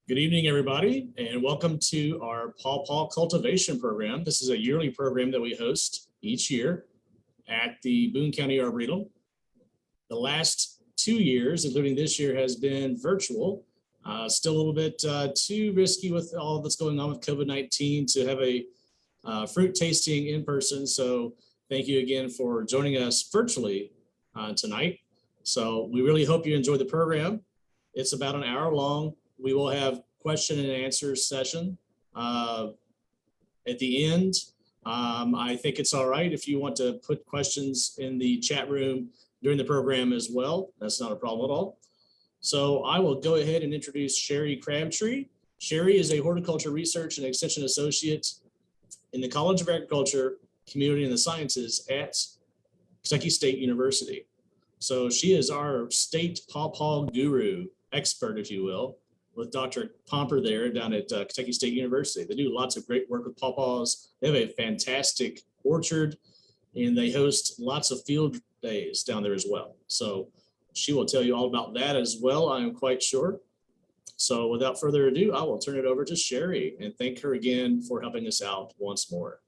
Good evening, everybody, and welcome to our Pawpaw Cultivation program. This is a yearly program that we host each year at the Boone County Arboretum. The last 2 years, including this year, has been virtual. Still a little bit too risky with all that's going on with COVID-19 to have a fruit tasting in person. So thank you again for joining us virtually tonight. So we really hope you enjoy the program. It's about an hour long. We will have question and answer session at the end. I think it's all right if you want to put questions in the chat room during the program as well. That's not a problem at all. So I will go ahead and introduce Sheri Crabtree. Sheri is a horticulture research and extension associate in the College of Agriculture, Community and the Sciences at Kentucky State University. So she is our state pawpaw guru, expert, if you will, with Dr. Pomper there down at Kentucky State University. They do lots of great work with pawpaws. They have a fantastic orchard and they host lots of field days down there as well. So she will tell you all about that as well, I am quite sure. So without further ado, I will turn it over to Sheri and thank her again for helping us out once more.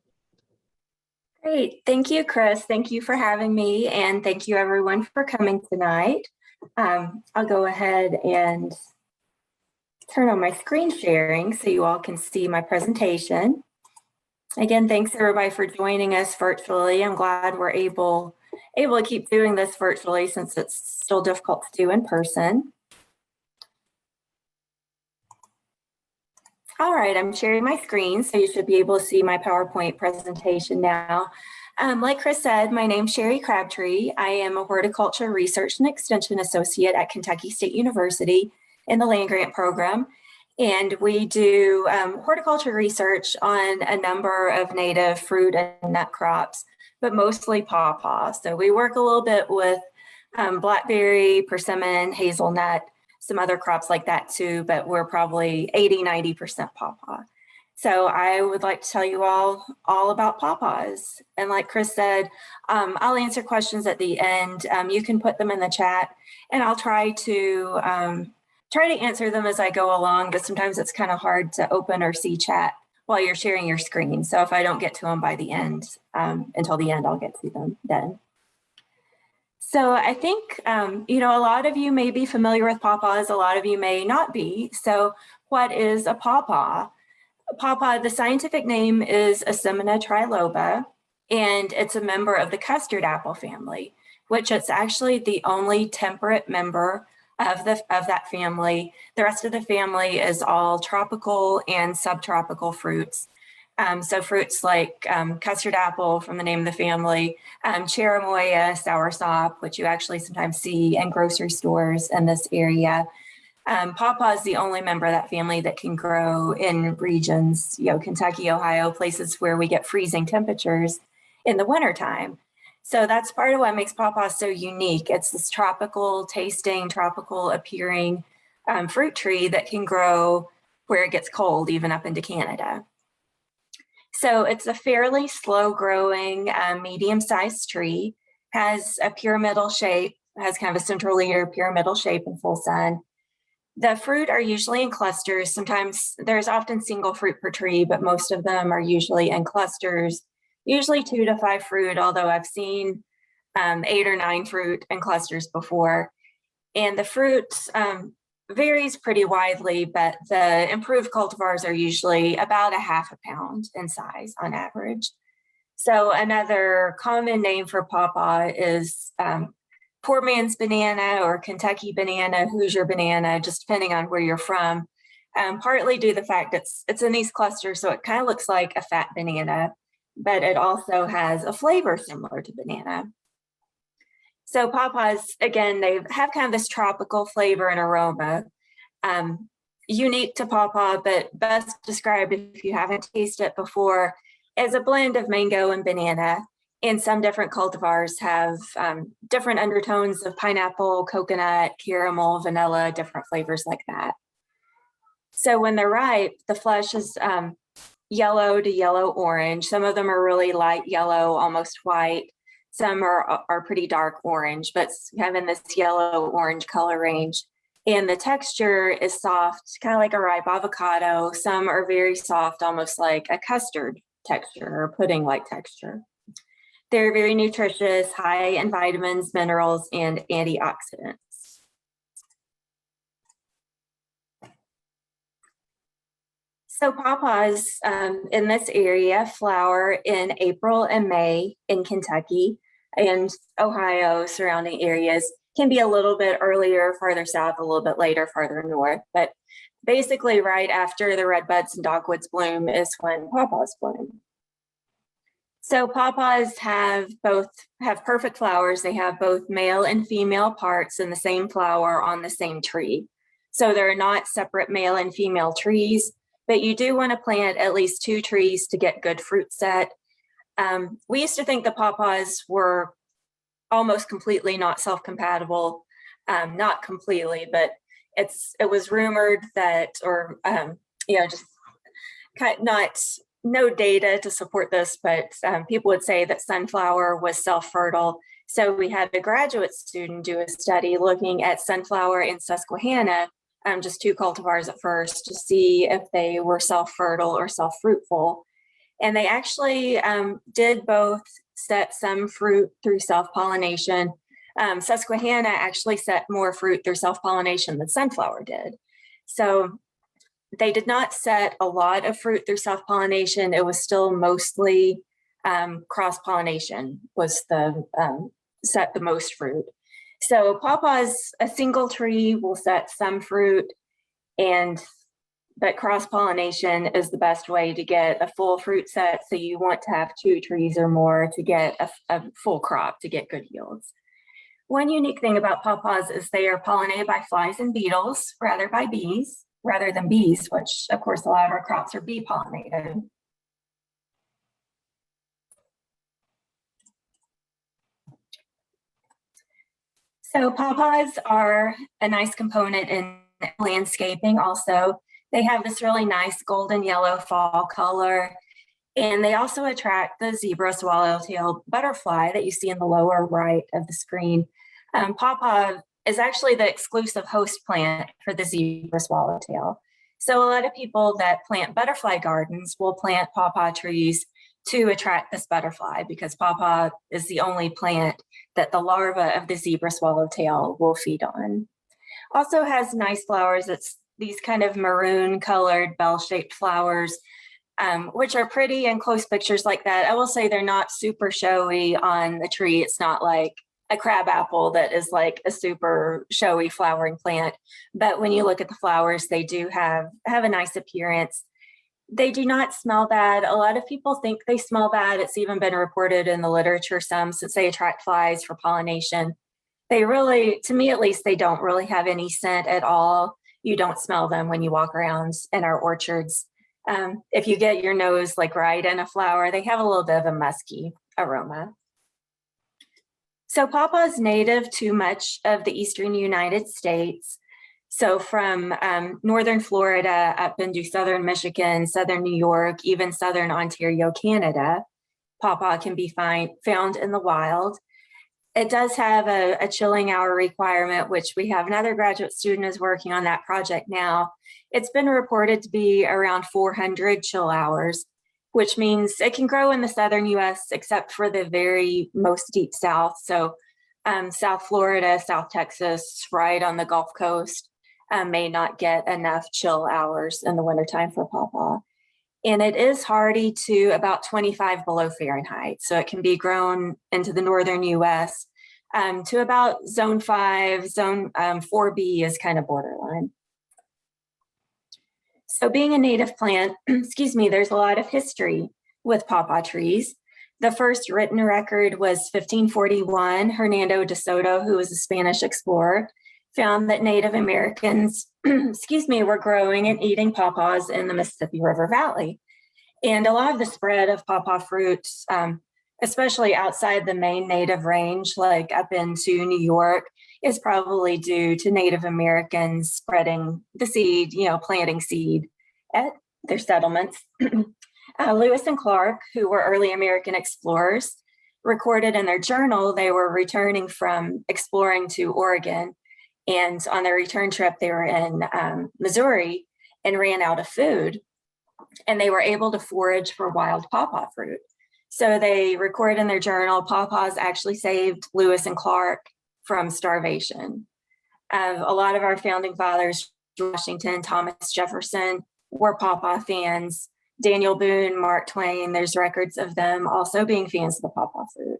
Great, thank you, Chris. Thank you for having me, and thank you everyone for coming tonight. I'll go ahead and turn on my screen sharing so you all can see my presentation. Again, thanks everybody for joining us virtually. I'm glad we're able to keep doing this virtually since it's still difficult to do in person. All right, I'm sharing my screen, so you should be able to see my PowerPoint presentation now. Like Chris said, my name's Sheri Crabtree. I am a horticulture research and extension associate at Kentucky State University in the land grant program. And we do horticulture research on a number of native fruit and nut crops, but mostly pawpaw. So we work a little bit with blackberry, persimmon, hazelnut, some other crops like that too, but we're probably 80–90% pawpaw. So I would like to tell you all about pawpaws. And like Chris said, I'll answer questions at the end. You can put them in the chat and I'll try to answer them as I go along, but sometimes it's kind of hard to open or see chat while you're sharing your screen. So if I don't get to them by the end, until the end, I'll get to them then. So I think, a lot of you may be familiar with pawpaws, a lot of you may not be. So what is a pawpaw? A pawpaw, the scientific name is Asimina triloba, and it's a member of the custard apple family, which is actually the only temperate member of that family. The rest of the family is all tropical and subtropical fruits. So fruits like custard apple from the name of the family, cherimoya, soursop, which you actually sometimes see in grocery stores in this area. Pawpaw is the only member of that family that can grow in regions, Kentucky, Ohio, places where we get freezing temperatures in the wintertime. So that's part of what makes pawpaw so unique. It's this tropical tasting, tropical appearing fruit tree that can grow where it gets cold, even up into Canada. So it's a fairly slow growing, medium-sized tree, has a pyramidal shape, has kind of a central pyramidal shape in full sun. The fruit are usually in clusters. Sometimes there's often single fruit per tree, but most of them are usually in clusters, usually 2 to 5 fruit, although I've seen 8 or 9 fruit in clusters before. And the fruit varies pretty widely, but the improved cultivars are usually about a ½ pound in size on average. So another common name for pawpaw is poor man's banana or Kentucky banana, Hoosier banana, just depending on where you're from. Partly due to the fact it's in these clusters, so it kind of looks like a fat banana, but it also has a flavor similar to banana. So pawpaws, again, they have kind of this tropical flavor and aroma, unique to pawpaw, but best described if you haven't tasted it before as a blend of mango and banana. And some different cultivars have different undertones of pineapple, coconut, caramel, vanilla, different flavors like that. So when they're ripe, the flesh is yellow to yellow-orange. Some of them are really light yellow, almost white. Some are pretty dark orange, but kind of in this yellow-orange color range. And the texture is soft, kind of like a ripe avocado. Some are very soft, almost like a custard texture or pudding-like texture. They're very nutritious, high in vitamins, minerals, and antioxidants. So pawpaws in this area flower in April and May in Kentucky and Ohio, surrounding areas. Can be a little bit earlier, farther south, a little bit later, farther north, but basically right after the redbuds and dogwoods bloom is when pawpaws bloom. So pawpaws have perfect flowers. They have both male and female parts in the same flower on the same tree. So they're not separate male and female trees, but you do want to plant at least 2 trees to get good fruit set. We used to think the pawpaws were almost completely not self-compatible, not completely, but it was rumored that, or just no data to support this, but people would say that sunflower was self-fertile. So we had a graduate student do a study looking at sunflower and Susquehanna, just 2 cultivars at first, to see if they were self-fertile or self-fruitful. And they actually did both set some fruit through self-pollination. Susquehanna actually set more fruit through self-pollination than sunflower did. So they did not set a lot of fruit through self-pollination. It was still mostly cross-pollination was set the most fruit. So pawpaws, a single tree will set some fruit, but cross-pollination is the best way to get a full fruit set. So you want to have 2 trees or more to get a full crop to get good yields. One unique thing about pawpaws is they are pollinated by flies and beetles rather than bees, which of course a lot of our crops are bee pollinated. So pawpaws are a nice component in landscaping also. They have this really nice golden yellow fall color, and they also attract the zebra swallowtail butterfly that you see in the lower right of the screen. Pawpaw is actually the exclusive host plant for the zebra swallowtail. So a lot of people that plant butterfly gardens will plant pawpaw trees to attract this butterfly, because pawpaw is the only plant that the larva of the zebra swallowtail will feed on. Also has nice flowers. It's these kind of maroon colored bell-shaped flowers, which are pretty in close pictures like that. I will say they're not super showy on the tree. It's not like a crabapple that is like a super showy flowering plant. But when you look at the flowers, they do have a nice appearance. They do not smell bad. A lot of people think they smell bad. It's even been reported in the literature some, since they attract flies for pollination. They really, to me at least, they don't really have any scent at all. You don't smell them when you walk around in our orchards. If you get your nose like right in a flower, they have a little bit of a musky aroma. So pawpaw is native to much of the eastern United States. So from northern Florida up into southern Michigan, southern New York, even southern Ontario, Canada, pawpaw can be found in the wild. It does have a chilling hour requirement, which we have another graduate student is working on that project now. It's been reported to be around 400 chill hours, which means it can grow in the southern US except for the very most deep south. So South Florida, South Texas, right on the Gulf Coast, may not get enough chill hours in the wintertime for pawpaw. And it is hardy to about 25 below Fahrenheit. So it can be grown into the northern US to about zone 5, zone 4B is kind of borderline. So being a native plant, excuse me, there's a lot of history with pawpaw trees. The first written record was 1541. Hernando de Soto, who was a Spanish explorer, found that Native Americans, excuse me, were growing and eating pawpaws in the Mississippi River Valley. And a lot of the spread of pawpaw fruits, especially outside the main native range, like up into New York, is probably due to Native Americans spreading the seed, planting seed at their settlements. Lewis and Clark, who were early American explorers, recorded in their journal they were returning from exploring to Oregon. And on their return trip, they were in Missouri and ran out of food. And they were able to forage for wild pawpaw fruit. So they record in their journal, Pawpaws actually saved Lewis and Clark from starvation. A lot of our founding fathers, Washington, Thomas Jefferson, were Pawpaw fans. Daniel Boone, Mark Twain, there's records of them also being fans of the pawpaw fruit.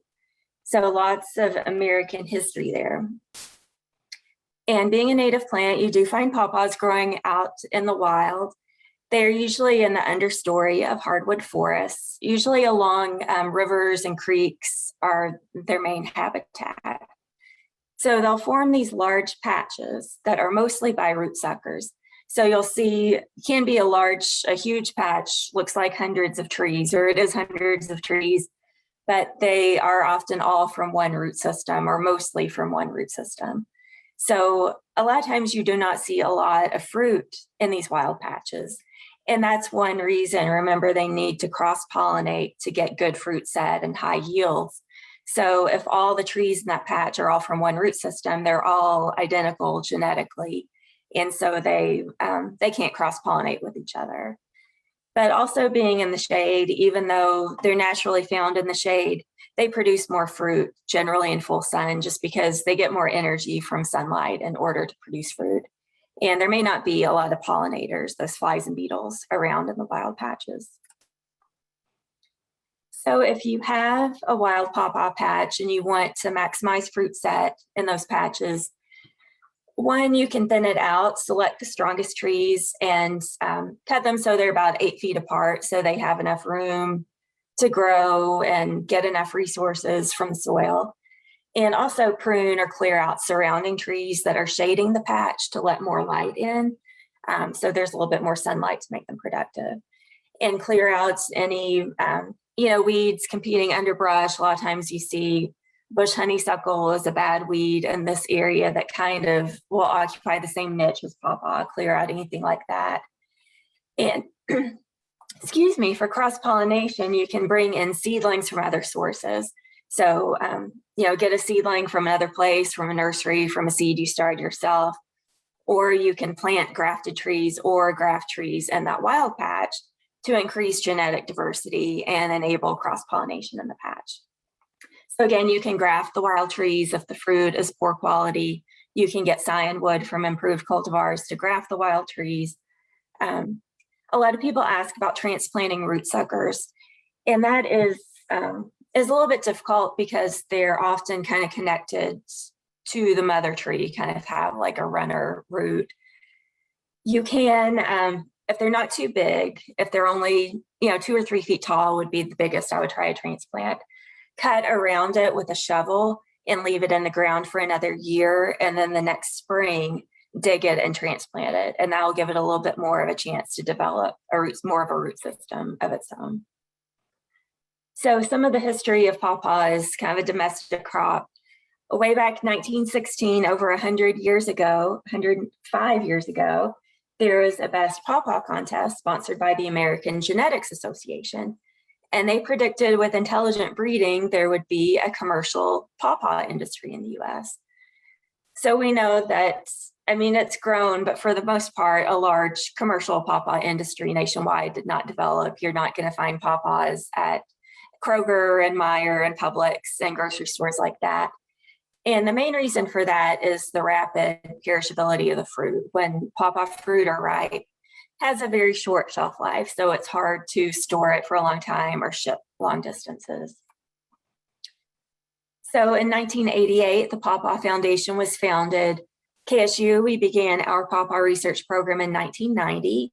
So lots of American history there. And being a native plant, you do find pawpaws growing out in the wild. They're usually in the understory of hardwood forests, usually along rivers and creeks are their main habitat. So they'll form these large patches that are mostly by root suckers. So you'll see, can be a huge patch, looks like hundreds of trees, or it is hundreds of trees, but they are often all from one root system or mostly from one root system. So a lot of times you do not see a lot of fruit in these wild patches. And that's one reason. Remember, they need to cross-pollinate to get good fruit set and high yields. So if all the trees in that patch are all from one root system, they're all identical genetically. And so they can't cross-pollinate with each other. But also being in the shade, even though they're naturally found in the shade, they produce more fruit, generally in full sun, just because they get more energy from sunlight in order to produce fruit. And there may not be a lot of pollinators, those flies and beetles, around in the wild patches. So if you have a wild pawpaw patch and you want to maximize fruit set in those patches, one, you can thin it out, select the strongest trees and cut them so they're about 8 feet apart so they have enough room to grow and get enough resources from the soil. And also prune or clear out surrounding trees that are shading the patch to let more light in. So there's a little bit more sunlight to make them productive. And clear out any weeds, competing underbrush. A lot of times you see bush honeysuckle is a bad weed in this area that kind of will occupy the same niche as pawpaw. Clear out anything like that. And excuse me, for cross-pollination, you can bring in seedlings from other sources. So, get a seedling from another place, from a nursery, from a seed you started yourself, or you can plant grafted trees or graft trees in that wild patch to increase genetic diversity and enable cross-pollination in the patch. So again, you can graft the wild trees if the fruit is poor quality. You can get scion wood from improved cultivars to graft the wild trees. A lot of people ask about transplanting root suckers, and that is a little bit difficult because they're often kind of connected to the mother tree, kind of have like a runner root. You can, if they're not too big, if they're only 2 or 3 feet tall would be the biggest I would try to transplant, cut around it with a shovel and leave it in the ground for another year. And then the next spring, dig it and transplant it. And that will give it a little bit more of a chance to develop more of a root system of its own. So some of the history of pawpaw is kind of a domestic crop. Way back 1916, over 100 years ago, 105 years ago, there was a best pawpaw contest sponsored by the American Genetics Association. And they predicted with intelligent breeding, there would be a commercial pawpaw industry in the US. So we know that, it's grown, but for the most part, a large commercial pawpaw industry nationwide did not develop. You're not going to find pawpaws at Kroger and Meijer and Publix and grocery stores like that. And the main reason for that is the rapid perishability of the fruit. When pawpaw fruit are ripe, has a very short shelf life, so it's hard to store it for a long time or ship long distances. So in 1988, the Pawpaw Foundation was founded. KSU, we began our pawpaw research program in 1990.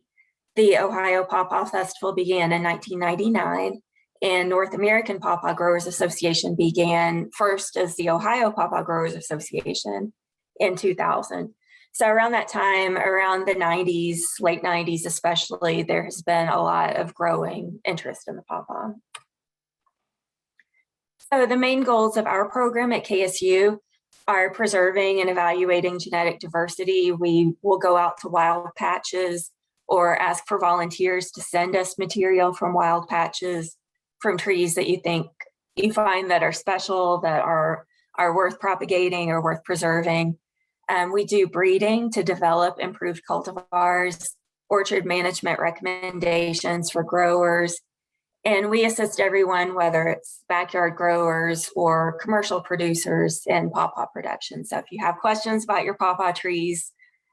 The Ohio Pawpaw Festival began in 1999. And North American Pawpaw Growers Association began first as the Ohio Pawpaw Growers Association in 2000. So around that time, around the 90s, late 90s especially, there has been a lot of growing interest in the pawpaw. So the main goals of our program at KSU are preserving and evaluating genetic diversity. We will go out to wild patches or ask for volunteers to send us material from wild patches, from trees that you find that are special, that are worth propagating or worth preserving. We do breeding to develop improved cultivars, orchard management recommendations for growers, and we assist everyone, whether it's backyard growers or commercial producers in pawpaw production. So if you have questions about your pawpaw trees,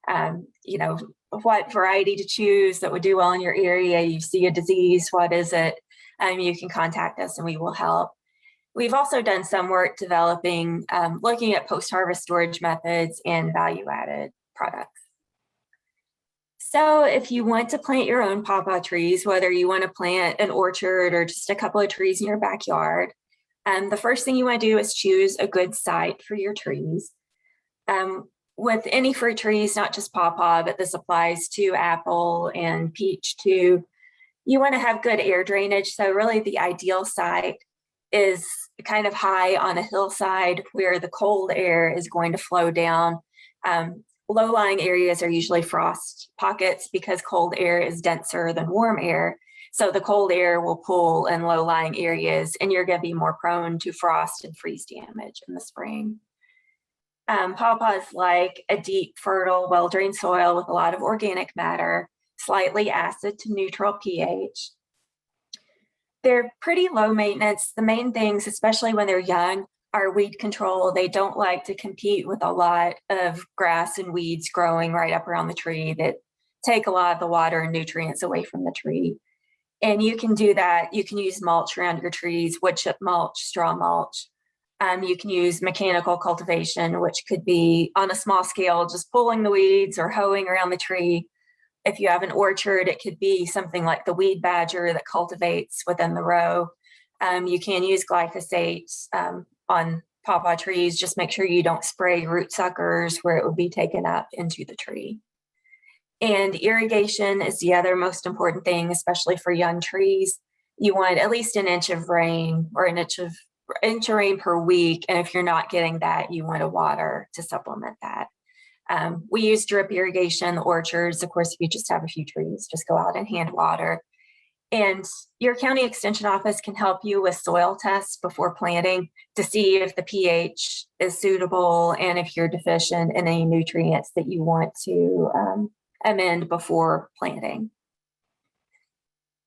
you know, what variety to choose that would do well in your area, you see a disease, what is it? You can contact us and we will help. We've also done some work developing, looking at post-harvest storage methods and value-added products. So if you want to plant your own pawpaw trees, whether you want to plant an orchard or just a couple of trees in your backyard, the first thing you want to do is choose a good site for your trees. With any fruit trees, not just pawpaw, but this applies to apple and peach too, you want to have good air drainage. So really the ideal site is kind of high on a hillside where the cold air is going to flow down. Low-lying areas are usually frost pockets because cold air is denser than warm air. So the cold air will pull in low-lying areas and you're going to be more prone to frost and freeze damage in the spring. Pawpaws like a deep, fertile, well-drained soil with a lot of organic matter, slightly acid to neutral pH. They're pretty low maintenance. The main things, especially when they're young, are weed control. They don't like to compete with a lot of grass and weeds growing right up around the tree that take a lot of the water and nutrients away from the tree. And you can do that. You can use mulch around your trees, wood chip mulch, straw mulch. You can use mechanical cultivation, which could be on a small scale, just pulling the weeds or hoeing around the tree. If you have an orchard, it could be something like the weed badger that cultivates within the row. You can use glyphosate on pawpaw trees. Just make sure you don't spray root suckers where it would be taken up into the tree. And irrigation is the other most important thing, especially for young trees. You want at least an inch of rain or an inch of rain per week. And if you're not getting that, you want to water to supplement that. We use drip irrigation in the orchards. Of course, if you just have a few trees, just go out and hand water. And your county extension office can help you with soil tests before planting to see if the pH is suitable and if you're deficient in any nutrients that you want to amend before planting.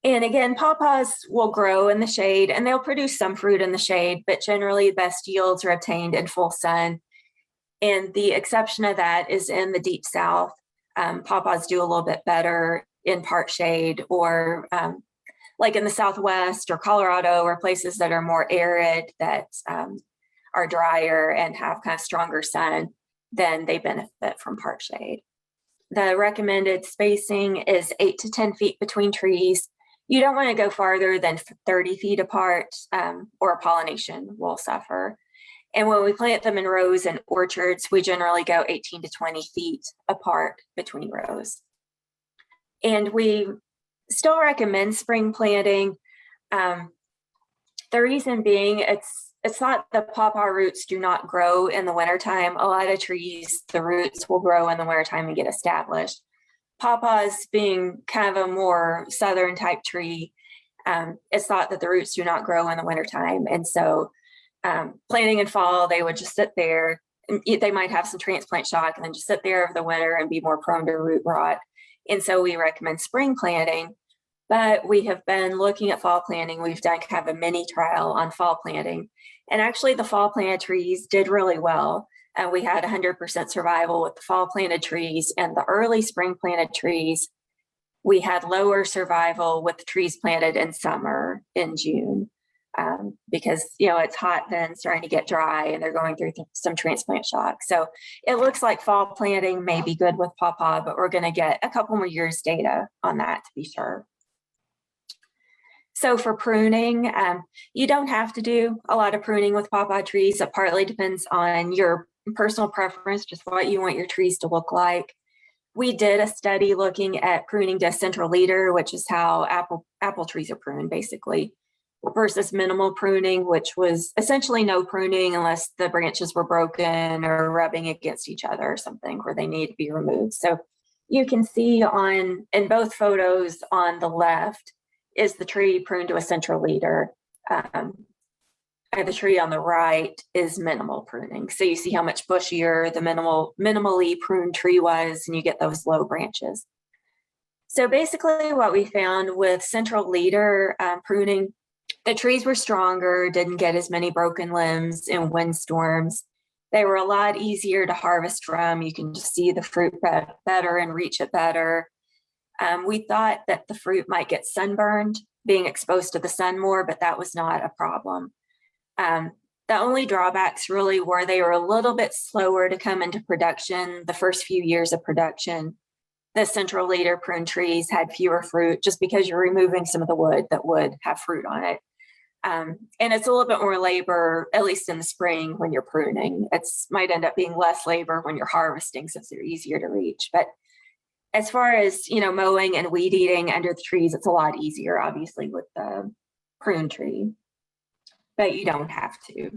And again, pawpaws will grow in the shade and they'll produce some fruit in the shade, but generally the best yields are obtained in full sun. And the exception of that is in the deep south. Pawpaws do a little bit better in part shade or like in the Southwest or Colorado or places that are more arid that are drier and have kind of stronger sun, then they benefit from part shade. The recommended spacing is 8 to 10 feet between trees. You don't want to go farther than 30 feet apart or pollination will suffer. And when we plant them in rows and orchards, we generally go 18 to 20 feet apart between rows. And we still recommend spring planting. The reason being, it's not the pawpaw roots do not grow in the wintertime. A lot of trees, the roots will grow in the wintertime and get established. Pawpaws being kind of a more southern type tree, it's thought that the roots do not grow in the wintertime. And so planting in fall, they would just sit there. They might have some transplant shock and then just sit there over the winter and be more prone to root rot. And so we recommend spring planting, but we have been looking at fall planting. We've done kind of a mini trial on fall planting. And actually the fall planted trees did really well. And we had 100% survival with the fall planted trees, and the early spring planted trees, we had lower survival with the trees planted in summer in June because, you know, it's hot then, starting to get dry, and they're going through some transplant shock. So it looks like fall planting may be good with pawpaw, but we're going to get a couple more years data on that to be sure. So for pruning, you don't have to do a lot of pruning with pawpaw trees. It partly depends on your personal preference, just what you want your trees to look like. We did a study looking at pruning to a central leader, which is how apple trees are pruned basically, versus minimal pruning, which was essentially no pruning unless the branches were broken or rubbing against each other or something where they need to be removed. So you can see in both photos on the left is the tree pruned to a central leader. the tree on the right is minimal pruning. So you see how much bushier the minimally pruned tree was, and you get those low branches. So basically what we found with central leader pruning, the trees were stronger, didn't get as many broken limbs in windstorms. They were a lot easier to harvest from. You can just see the fruit better and reach it better. We thought that the fruit might get sunburned, being exposed to the sun more, but that was not a problem. The only drawbacks really were they were a little bit slower to come into production the first few years of production. The central leader prune trees had fewer fruit just because you're removing some of the wood that would have fruit on it. And it's a little bit more labor, at least in the spring when you're pruning. It might end up being less labor when you're harvesting since they're easier to reach. But as far as, mowing and weed eating under the trees, it's a lot easier, obviously, with the prune tree. But you don't have to.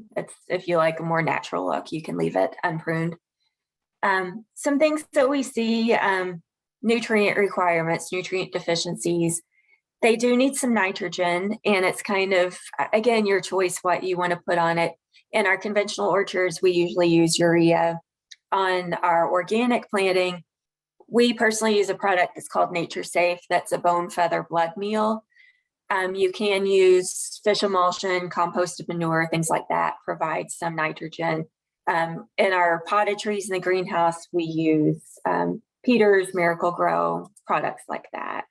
If you like a more natural look, you can leave it unpruned. Some things that we see, nutrient requirements, nutrient deficiencies, they do need some nitrogen, and it's kind of, again, your choice what you want to put on it. In our conventional orchards, we usually use urea. On our organic planting, we personally use a product that's called Nature Safe. That's a bone feather blood meal. You can use fish emulsion, composted manure, things like that, provide some nitrogen. In our potted trees in the greenhouse, we use Peter's Miracle Grow, products like that.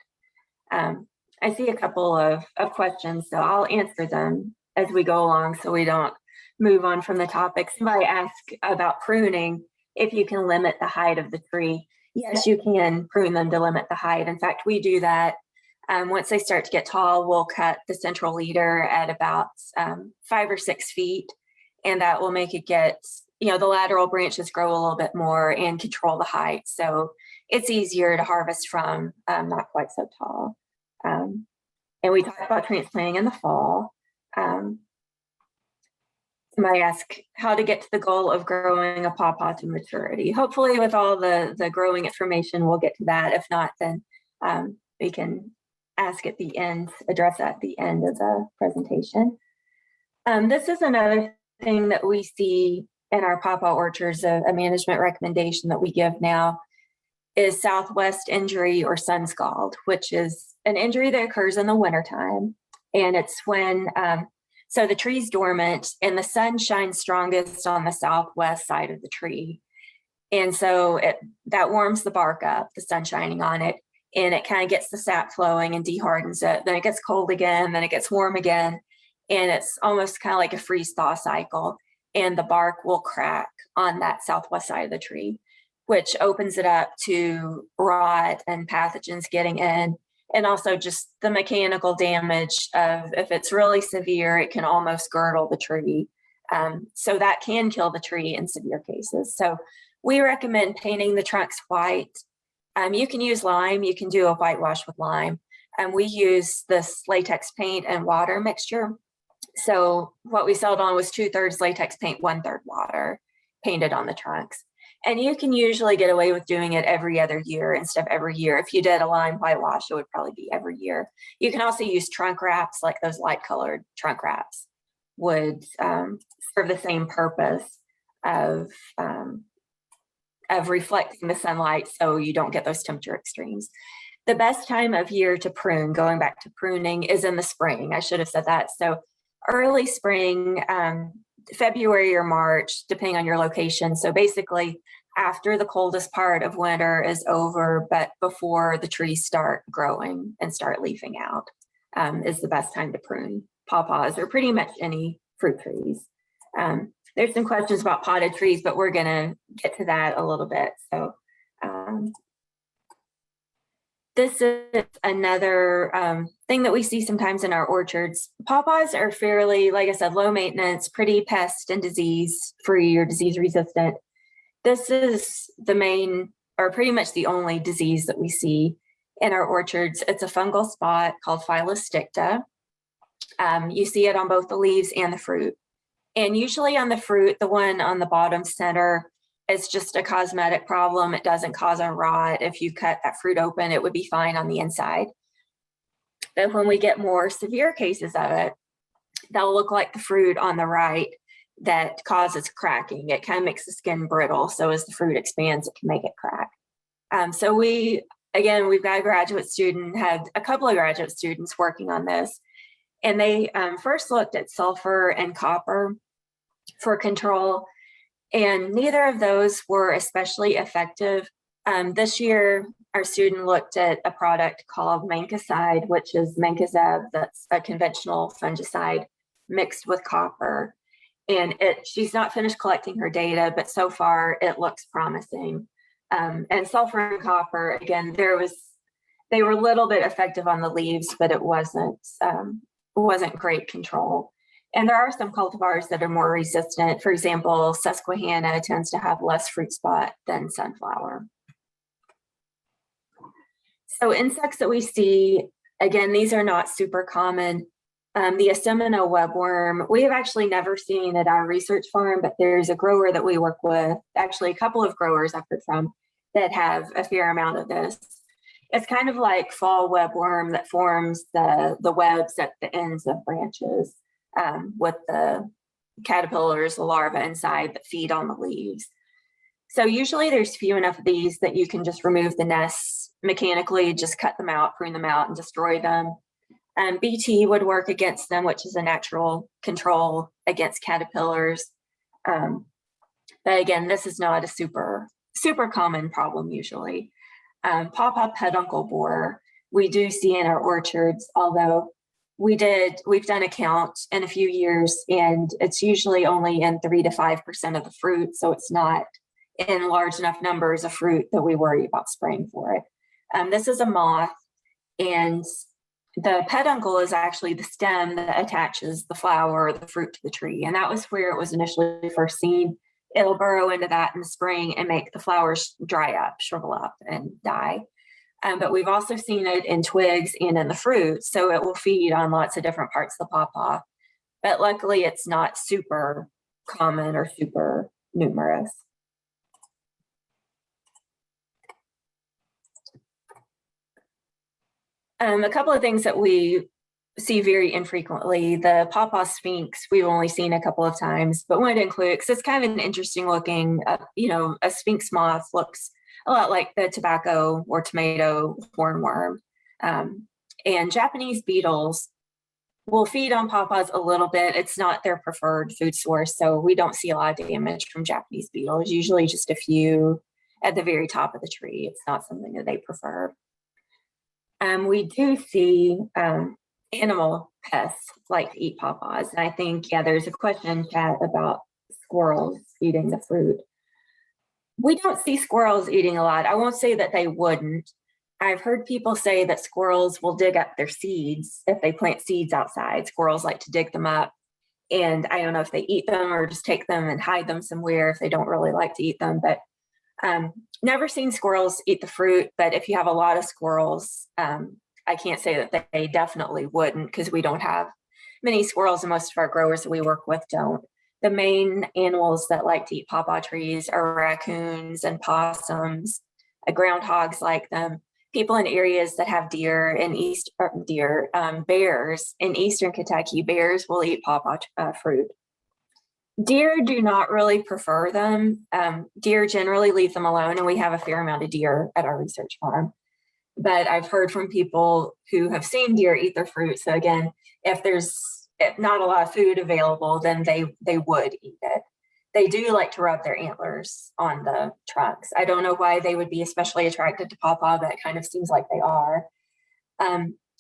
I see a couple of questions, so I'll answer them as we go along so we don't move on from the topic. Somebody asked about pruning, if you can limit the height of the tree. Yes, you can prune them to limit the height. In fact, we do that. Once they start to get tall, we'll cut the central leader at about 5 or 6 feet, and that will make it get, the lateral branches grow a little bit more and control the height. So it's easier to harvest from, not quite so tall. And we talked about transplanting in the fall. Somebody asked how to get to the goal of growing a pawpaw to maturity. Hopefully with all the growing information, we'll get to that. If not, then we can address that at the end of the presentation. This is another thing that we see in our pawpaw orchards, a management recommendation that we give now is southwest injury or sunscald, which is an injury that occurs in the wintertime. And it's when, so the tree's dormant and the sun shines strongest on the southwest side of the tree. And so that warms the bark up, the sun shining on it, and it kind of gets the sap flowing and dehardens it. Then it gets cold again, then it gets warm again. And it's almost kind of like a freeze thaw cycle. And the bark will crack on that southwest side of the tree, which opens it up to rot and pathogens getting in, and also just the mechanical damage of, if it's really severe, it can almost girdle the tree. So that can kill the tree in severe cases. So we recommend painting the trunks white. You can use lime, you can do a whitewash with lime. We use this latex paint and water mixture. So what we settled on was 2/3 latex paint, 1/3 water painted on the trunks. And you can usually get away with doing it every other year instead of every year. If you did a lime whitewash, it would probably be every year. You can also use trunk wraps, like those light colored trunk wraps would serve the same purpose of reflecting the sunlight so you don't get those temperature extremes. The best time of year to prune, going back to pruning, is in the spring. I should have said that. So early spring, February or March, depending on your location. So basically after the coldest part of winter is over, but before the trees start growing and start leafing out, is the best time to prune pawpaws or pretty much any fruit trees. There's some questions about potted trees, but we're gonna get to that a little bit. So this is another thing that we see sometimes in our orchards. Pawpaws are fairly, like I said, low maintenance, pretty pest and disease free or disease resistant. This is the main, or pretty much the only disease that we see in our orchards. It's a fungal spot called Phylosticta. You see it on both the leaves and the fruit. And usually on the fruit, the one on the bottom center, it's just a cosmetic problem. It doesn't cause a rot. If you cut that fruit open, it would be fine on the inside. But when we get more severe cases of it, they'll look like the fruit on the right that causes cracking. It kind of makes the skin brittle. So as the fruit expands, it can make it crack. So we've got a graduate student, had a couple of graduate students working on this. And they first looked at sulfur and copper for control. And neither of those were especially effective. This year, our student looked at a product called Mancozeb, which is Mancozeb, that's a conventional fungicide mixed with copper. And she's not finished collecting her data, but so far it looks promising. And sulfur and copper, again, they were a little bit effective on the leaves, but it wasn't great control. And there are some cultivars that are more resistant. For example, Susquehanna tends to have less fruit spot than sunflower. So insects that we see, again, these are not super common. The Asimina webworm, we have actually never seen at our research farm, but there's a grower that we work with, actually a couple of growers I've heard from, that have a fair amount of this. It's kind of like fall webworm that forms the webs at the ends of branches with the caterpillars, the larvae inside that feed on the leaves. So usually there's few enough of these that you can just remove the nests mechanically, just cut them out, prune them out, and destroy them. BT would work against them, which is a natural control against caterpillars. But again, this is not a super common problem usually. Pawpaw peduncle borer, we do see in our orchards, although we've done a count in a few years, and it's usually only in 3 to 5% of the fruit. So it's not in large enough numbers of fruit that we worry about spraying for it. This is a moth, and the peduncle is actually the stem that attaches the flower or the fruit to the tree. And that was where it was initially first seen. It'll burrow into that in the spring and make the flowers dry up, shrivel up, and die. But we've also seen it in twigs and in the fruit. So it will feed on lots of different parts of the pawpaw. But luckily, it's not super common or super numerous. A couple of things that we see very infrequently, the Papasphinx, we've only seen a couple of times, but wanted to include, because it's kind of an interesting looking, a sphinx moth looks a lot like the tobacco or tomato hornworm. And Japanese beetles will feed on pawpaws a little bit. It's not their preferred food source, so we don't see a lot of damage from Japanese beetles, usually just a few at the very top of the tree. It's not something that they prefer. We do see animal pests like to eat pawpaws. And I think, there's a question in chat about squirrels eating the fruit. We don't see squirrels eating a lot. I won't say that they wouldn't. I've heard people say that squirrels will dig up their seeds if they plant seeds outside. Squirrels like to dig them up. And I don't know if they eat them or just take them and hide them somewhere if they don't really like to eat them. But never seen squirrels eat the fruit, but if you have a lot of squirrels, I can't say that they definitely wouldn't, because we don't have many squirrels, and most of our growers that we work with don't. The main animals that like to eat pawpaw trees are raccoons and possums. Groundhogs like them. People in areas that have bears in eastern Kentucky, bears will eat pawpaw fruit. Deer do not really prefer them. Deer generally leave them alone, and we have a fair amount of deer at our research farm. But I've heard from people who have seen deer eat their fruit. So again, if there's not a lot of food available, then they would eat it. They do like to rub their antlers on the trunks. I don't know why they would be especially attracted to pawpaw, but it kind of seems like they are.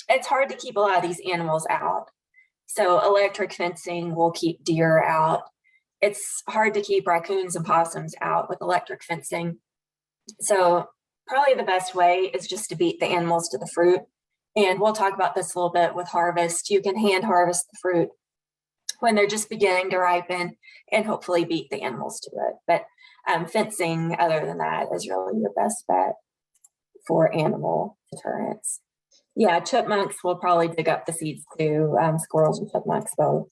It's hard to keep a lot of these animals out. So electric fencing will keep deer out. It's hard to keep raccoons and possums out with electric fencing. So probably the best way is just to beat the animals to the fruit. And we'll talk about this a little bit with harvest. You can hand harvest the fruit when they're just beginning to ripen and hopefully beat the animals to it. But fencing, other than that, is really your best bet for animal deterrence. Yeah, chipmunks will probably dig up the seeds too. Squirrels and chipmunks both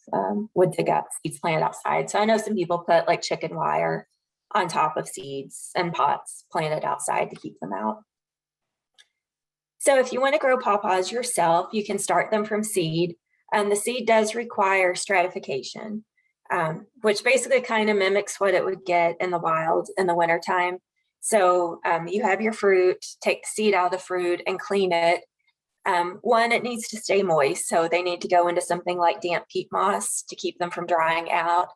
would dig up seeds planted outside. So I know some people put like chicken wire on top of seeds and pots planted outside to keep them out. So if you want to grow pawpaws yourself, you can start them from seed. And the seed does require stratification, which basically kind of mimics what it would get in the wild in the wintertime. So you have your fruit, take the seed out of the fruit and clean it. One, it needs to stay moist, so they need to go into something like damp peat moss to keep them from drying out.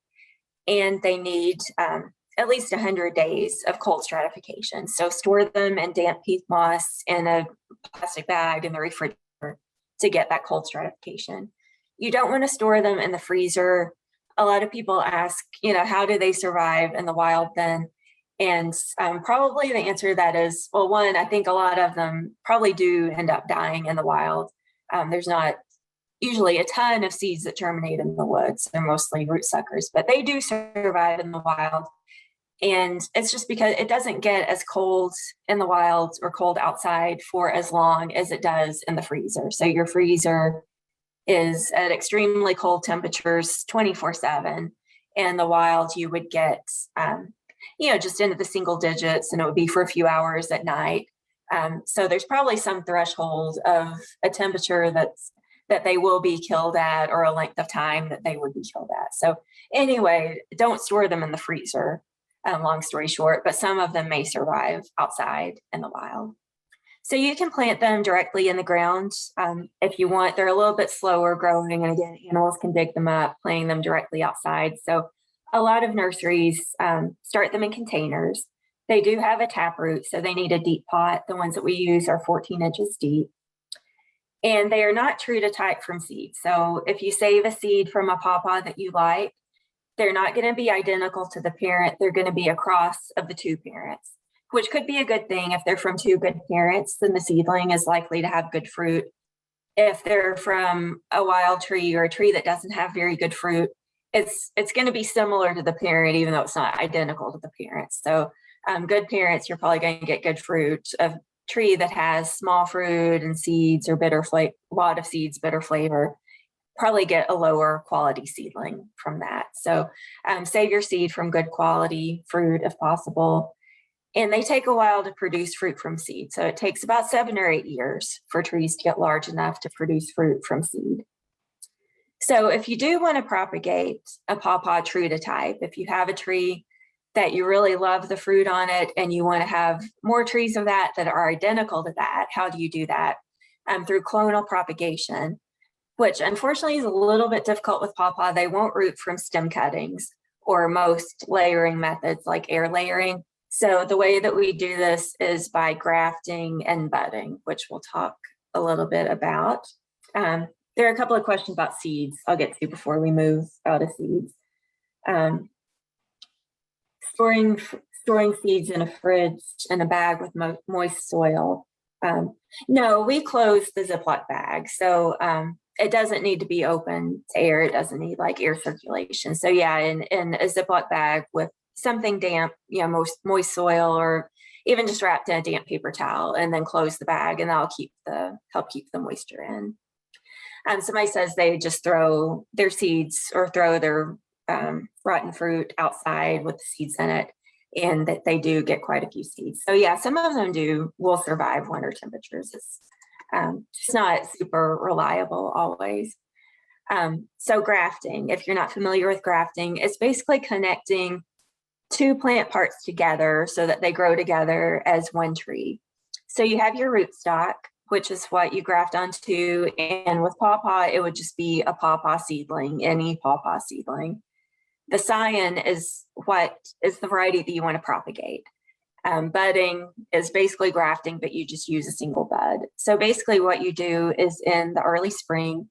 And they need at least 100 days of cold stratification. So store them in damp peat moss in a plastic bag in the refrigerator to get that cold stratification. You don't want to store them in the freezer. A lot of people ask, how do they survive in the wild then? And probably the answer to that is, well, one, I think a lot of them probably do end up dying in the wild. There's not usually a ton of seeds that germinate in the woods. They're mostly root suckers, but they do survive in the wild. And it's just because it doesn't get as cold in the wild or cold outside for as long as it does in the freezer. So your freezer is at extremely cold temperatures 24/7. In the wild, you would get, just into the single digits, and it would be for a few hours at night. So there's probably some threshold of a temperature that they will be killed at, or a length of time that they would be killed at. So anyway, don't store them in the freezer, long story short, but some of them may survive outside in the wild. So you can plant them directly in the ground if you want. They're a little bit slower growing, and again, animals can dig them up, planting them directly outside. So a lot of nurseries start them in containers. They do have a taproot, so they need a deep pot. The ones that we use are 14 inches deep. And they are not true to type from seed. So if you save a seed from a pawpaw that you like, they're not going to be identical to the parent. They're going to be a cross of the two parents, which could be a good thing. If they're from two good parents, then the seedling is likely to have good fruit. If they're from a wild tree or a tree that doesn't have very good fruit, it's going to be similar to the parent, even though it's not identical to the parent. So good parents, you're probably going to get good fruit. A tree that has small fruit and seeds or bitter flavor, a lot of seeds, bitter flavor, probably get a lower quality seedling from that. So save your seed from good quality fruit if possible. And they take a while to produce fruit from seed. So it takes about 7 or 8 years for trees to get large enough to produce fruit from seed. So if you do want to propagate a pawpaw true to type, if you have a tree that you really love the fruit on it and you want to have more trees of that are identical to that, how do you do that? Through clonal propagation, which unfortunately is a little bit difficult with pawpaw. They won't root from stem cuttings or most layering methods like air layering. So the way that we do this is by grafting and budding, which we'll talk a little bit about. There are a couple of questions about seeds I'll get to before we move out of seeds. Storing seeds in a fridge in a bag with moist soil. No, we close the Ziploc bag. So it doesn't need to be open to air. It doesn't need like air circulation. So yeah, in a Ziploc bag with something damp, moist soil, or even just wrapped in a damp paper towel, and then close the bag, and that'll help keep the moisture in. Somebody says they just throw their seeds or throw their rotten fruit outside with the seeds in it, and that they do get quite a few seeds. So yeah, some of them will survive winter temperatures. It's just not super reliable always. So grafting, if you're not familiar with grafting, it's basically connecting two plant parts together so that they grow together as one tree. So you have your rootstock, which is what you graft onto, and with pawpaw, it would just be a pawpaw seedling, any pawpaw seedling. The scion is the variety that you want to propagate. Budding is basically grafting, but you just use a single bud. So basically what you do is in the early spring,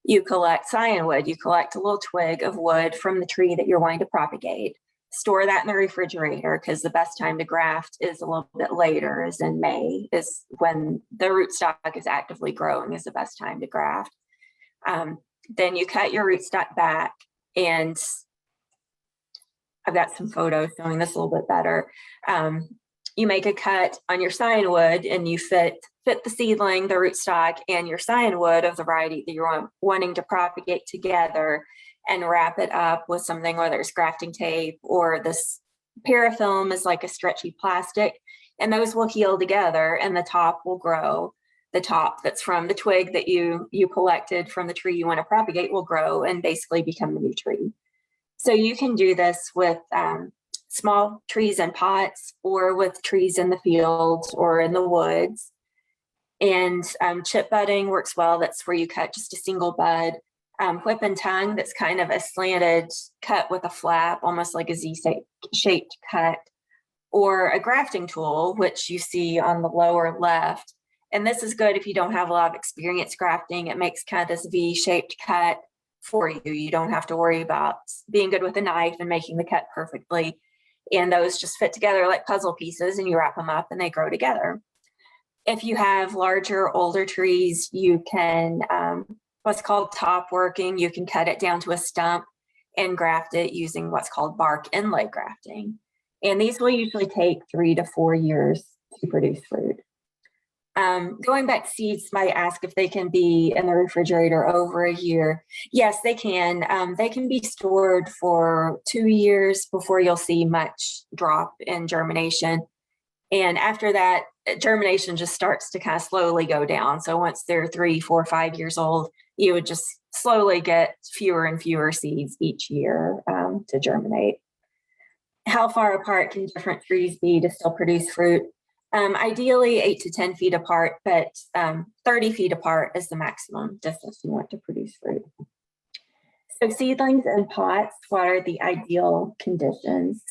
you collect scion wood. You collect a little twig of wood from the tree that you're wanting to propagate. Store that in the refrigerator, because the best time to graft is a little bit later, is in May, is when the rootstock is actively growing, is the best time to graft. Then you cut your rootstock back, and I've got some photos showing this a little bit better. You make a cut on your scion wood, and you fit the seedling, the rootstock, and your scion wood of the variety that you're wanting to propagate together, and wrap it up with something, whether it's grafting tape or this parafilm is like a stretchy plastic, and those will heal together and the top will grow. the top that's from the twig that you collected from the tree you want to propagate will grow and basically become the new tree. So you can do this with small trees in pots or with trees in the fields or in the woods. And chip budding works well. That's where you cut just a single bud. Whip and tongue, that's kind of a slanted cut with a flap, almost like a Z-shaped cut, or a grafting tool, which you see on the lower left. And this is good if you don't have a lot of experience grafting. It makes kind of this V-shaped cut for you. You don't have to worry about being good with a knife and making the cut perfectly. And those just fit together like puzzle pieces, and you wrap them up and they grow together. If you have larger, older trees, you can, what's called top working, you can cut it down to a stump and graft it using what's called bark inlay grafting. And these will usually take 3 to 4 years to produce fruit. Going back to seeds, might ask if they can be in the refrigerator over a year. Yes, they can. They can be stored for 2 years before you'll see much drop in germination. And after that, germination just starts to kind of slowly go down. So once they're 3, 4, 5 years old, you would just slowly get fewer and fewer seeds each year to germinate. How far apart can different trees be to still produce fruit? Ideally 8 to 10 feet apart, but 30 feet apart is the maximum distance you want to produce fruit. So seedlings in pots, what are the ideal conditions?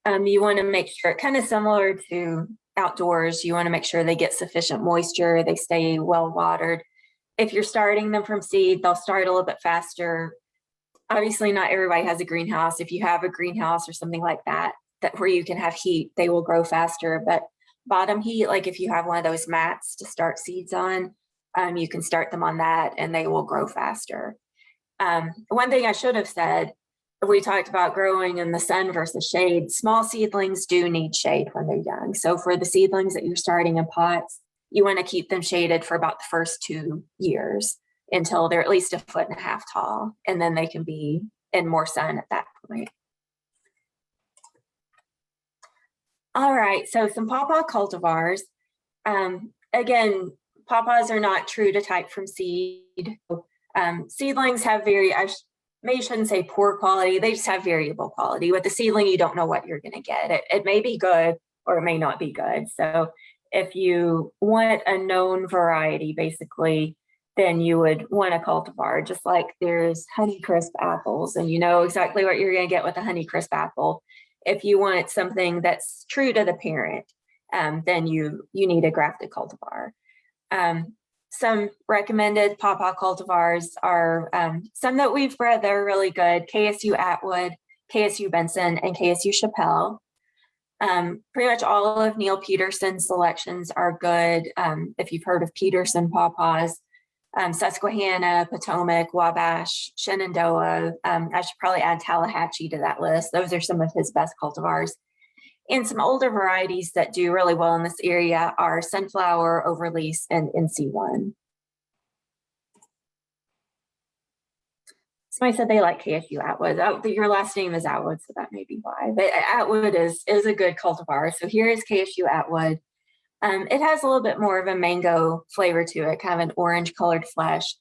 You want to make sure, kind of similar to outdoors, you want to make sure they get sufficient moisture, they stay well watered. If you're starting them from seed, they'll start a little bit faster. Obviously, not everybody has a greenhouse. If you have a greenhouse or something like that, where you can have heat, they will grow faster. But bottom heat, like if you have one of those mats to start seeds on, you can start them on that and they will grow faster. One thing I should have said, we talked about growing in the sun versus shade. Small seedlings do need shade when they're young. So for the seedlings that you're starting in pots, you want to keep them shaded for about the first 2 years until they're at least 1.5 feet tall, and then they can be in more sun at that point. All right, so some pawpaw cultivars. Again, pawpaws are not true to type from seed. Seedlings have maybe shouldn't say poor quality, they just have variable quality. With the seedling, you don't know what you're going to get. It may be good or it may not be good. So if you want a known variety, basically, then you would want a cultivar, just like there's Honeycrisp apples, and you know exactly what you're going to get with a Honeycrisp apple. If you want something that's true to the parent, then you need a grafted cultivar. Some recommended pawpaw cultivars are some that we've bred that are really good: KFU Atwood, KFU Benson, and KFUChapelle. Pretty much all of Neil Peterson's selections are good. If you've heard of Peterson pawpaws, Susquehanna, Potomac, Wabash, Shenandoah. I should probably add Tallahatchie to that list. Those are some of his best cultivars. And some older varieties that do really well in this area are Sunflower, Overleaf, and NC1. Somebody said they like KFU Atwood. Oh, your last name is Atwood, so that may be why. But Atwood is a good cultivar. So here is KFU Atwood. It has a little bit more of a mango flavor to it, kind of an orange colored flesh.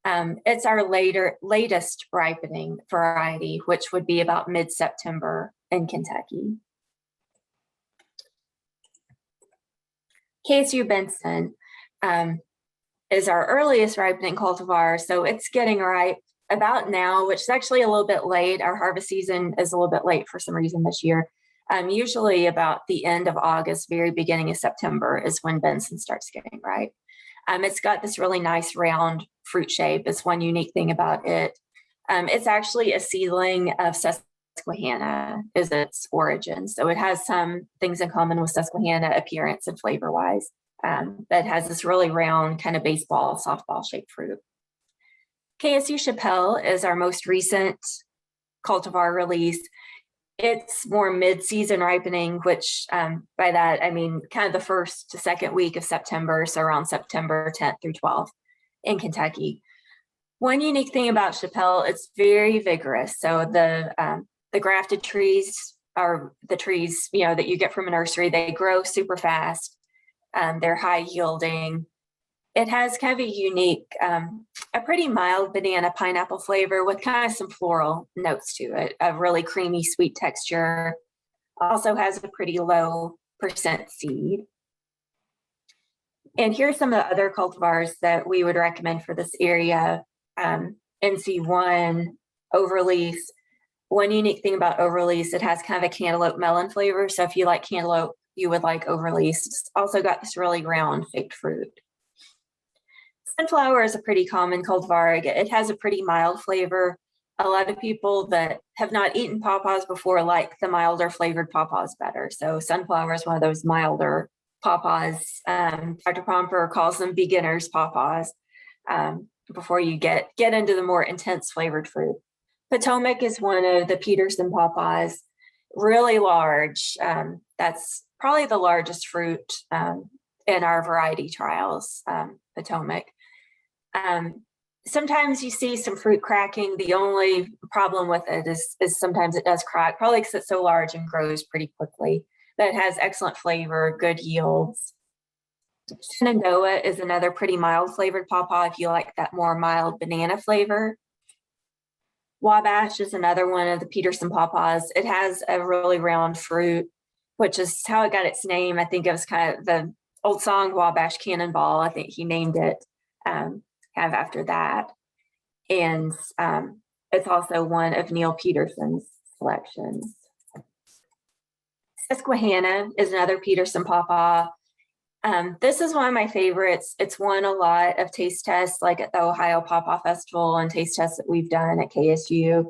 It's our latest ripening variety, which would be about mid-September in Kentucky. KFU Benson is our earliest ripening cultivar, so it's getting ripe about now, which is actually a little bit late. Our harvest season is a little bit late for some reason this year. Usually about the end of August, very beginning of September is when Benson starts getting ripe. It's got this really nice round fruit shape. It's one unique thing about it. It's actually a seedling of Susquehanna is its origin. So it has some things in common with Susquehanna appearance and flavor wise, but it has this really round kind of baseball, softball shaped fruit. KFUChapelle is our most recent cultivar release. It's more mid-season ripening, which by that, I mean kind of the first to second week of September, so around September 10th through 12th in Kentucky. One unique thing about Chapelle, it's very vigorous. So the grafted trees are the trees, you know, that you get from a nursery. They grow super fast. They're high yielding. it has kind of a unique, a pretty mild banana pineapple flavor with kind of some floral notes to it, a really creamy, sweet texture. Also has a pretty low percent seed. And here's some of the other cultivars that we would recommend for this area. NC1, Overleaf. One unique thing about Overleaf, it has kind of a cantaloupe melon flavor. So if you like cantaloupe, you would like Overleaf. It's also got this really round faked fruit. Sunflower is a pretty common cultivar. It has a pretty mild flavor. A lot of people that have not eaten pawpaws before like the milder flavored pawpaws better. So sunflower is one of those milder pawpaws. Dr. Pomper calls them beginners pawpaws before you get into the more intense flavored fruit. Potomac is one of the Peterson pawpaws, really large. That's probably the largest fruit in our variety trials, Potomac. Sometimes you see some fruit cracking. The only problem with it is sometimes it does crack, probably because it's so large and grows pretty quickly. But it has excellent flavor, good yields. Shenandoah is another pretty mild flavored pawpaw if you like that more mild banana flavor. Wabash is another one of the Peterson pawpaws. It has a really round fruit, which is how it got its name. I think it was kind of the old song Wabash Cannonball. I think he named it kind of after that. And it's also one of Neil Peterson's selections. Susquehanna is another Peterson pawpaw. This is one of my favorites. It's won a lot of taste tests, like at the Ohio Pawpaw Festival and taste tests that we've done at KSU.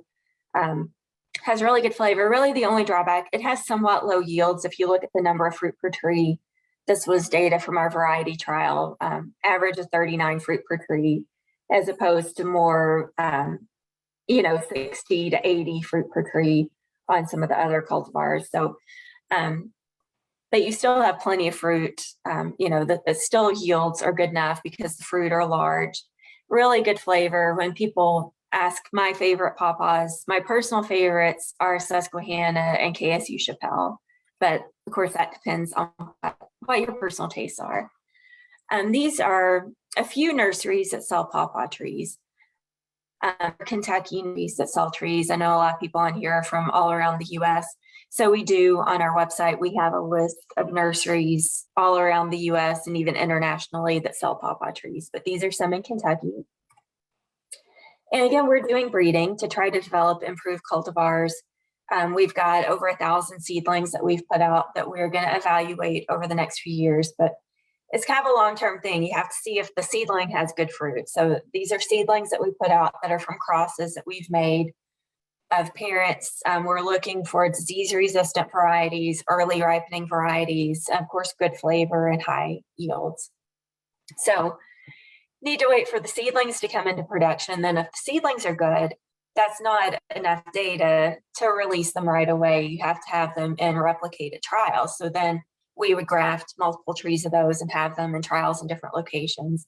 Has really good flavor. Really the only drawback, it has somewhat low yields. If you look at the number of fruit per tree, this was data from our variety trial, average of 39 fruit per tree, as opposed to more, 60 to 80 fruit per tree on some of the other cultivars. So, but you still have plenty of fruit, the still yields are good enough because the fruit are large, really good flavor. When people ask my favorite pawpaws, my personal favorites are Susquehanna and KFUChapelle. But of course, that depends on what your personal tastes are. These are a few nurseries that sell pawpaw trees. Kentucky nurseries that sell trees. I know a lot of people on here are from all around the US. So we do on our website, we have a list of nurseries all around the US and even internationally that sell pawpaw trees. But these are some in Kentucky. And again, we're doing breeding to try to develop improved cultivars. We've got over 1,000 seedlings that we've put out that we're going to evaluate over the next few years, but it's kind of a long-term thing. You have to see if the seedling has good fruit. So these are seedlings that we put out that are from crosses that we've made of parents. We're looking for disease-resistant varieties, early ripening varieties, of course, good flavor and high yields. So need to wait for the seedlings to come into production. Then if the seedlings are good, that's not enough data to release them right away. You have to have them in replicated trials. So then we would graft multiple trees of those and have them in trials in different locations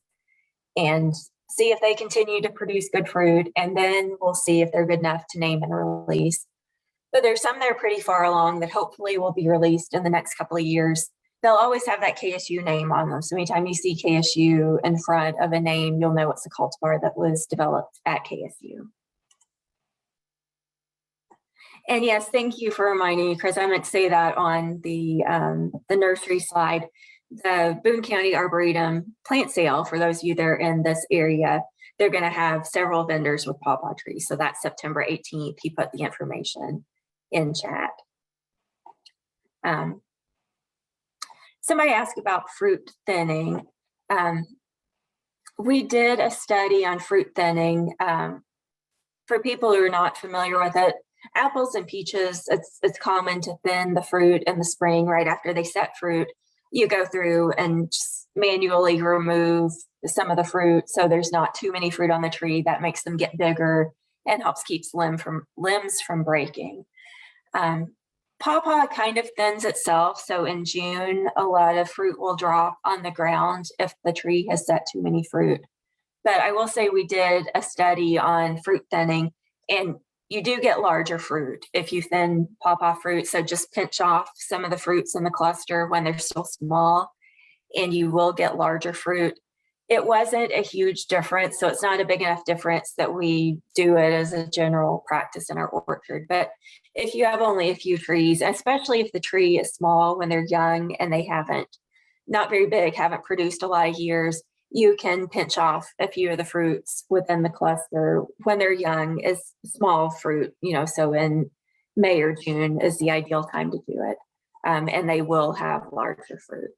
and see if they continue to produce good fruit. And then we'll see if they're good enough to name and release. But there's some that are pretty far along that hopefully will be released in the next couple of years. They'll always have that KSU name on them. So anytime you see KSU in front of a name, you'll know it's a cultivar that was developed at KSU. And yes, thank you for reminding me, Chris. I meant to say that on the nursery slide. The Boone County Arboretum plant sale, for those of you that are in this area, they're going to have several vendors with pawpaw trees. So that's September 18th. He put the information in chat. Somebody asked about fruit thinning. We did a study on fruit thinning. For people who are not familiar with it, apples and peaches, it's common to thin the fruit in the spring right after they set fruit. You go through and just manually remove some of the fruit so there's not too many fruit on the tree. That makes them get bigger and helps keeps limbs from breaking. Pawpaw kind of thins itself. So in June, a lot of fruit will drop on the ground if the tree has set too many fruit. But I will say we did a study on fruit thinning, and you do get larger fruit if you thin pawpaw fruit. So just pinch off some of the fruits in the cluster when they're still small, and you will get larger fruit. It wasn't a huge difference, so it's not a big enough difference that we do it as a general practice in our orchard. But if you have only a few trees, especially if the tree is small when they're young and they not very big, haven't produced a lot of years, you can pinch off a few of the fruits within the cluster when they're young as small fruit, so in May or June is the ideal time to do it. And they will have larger fruit.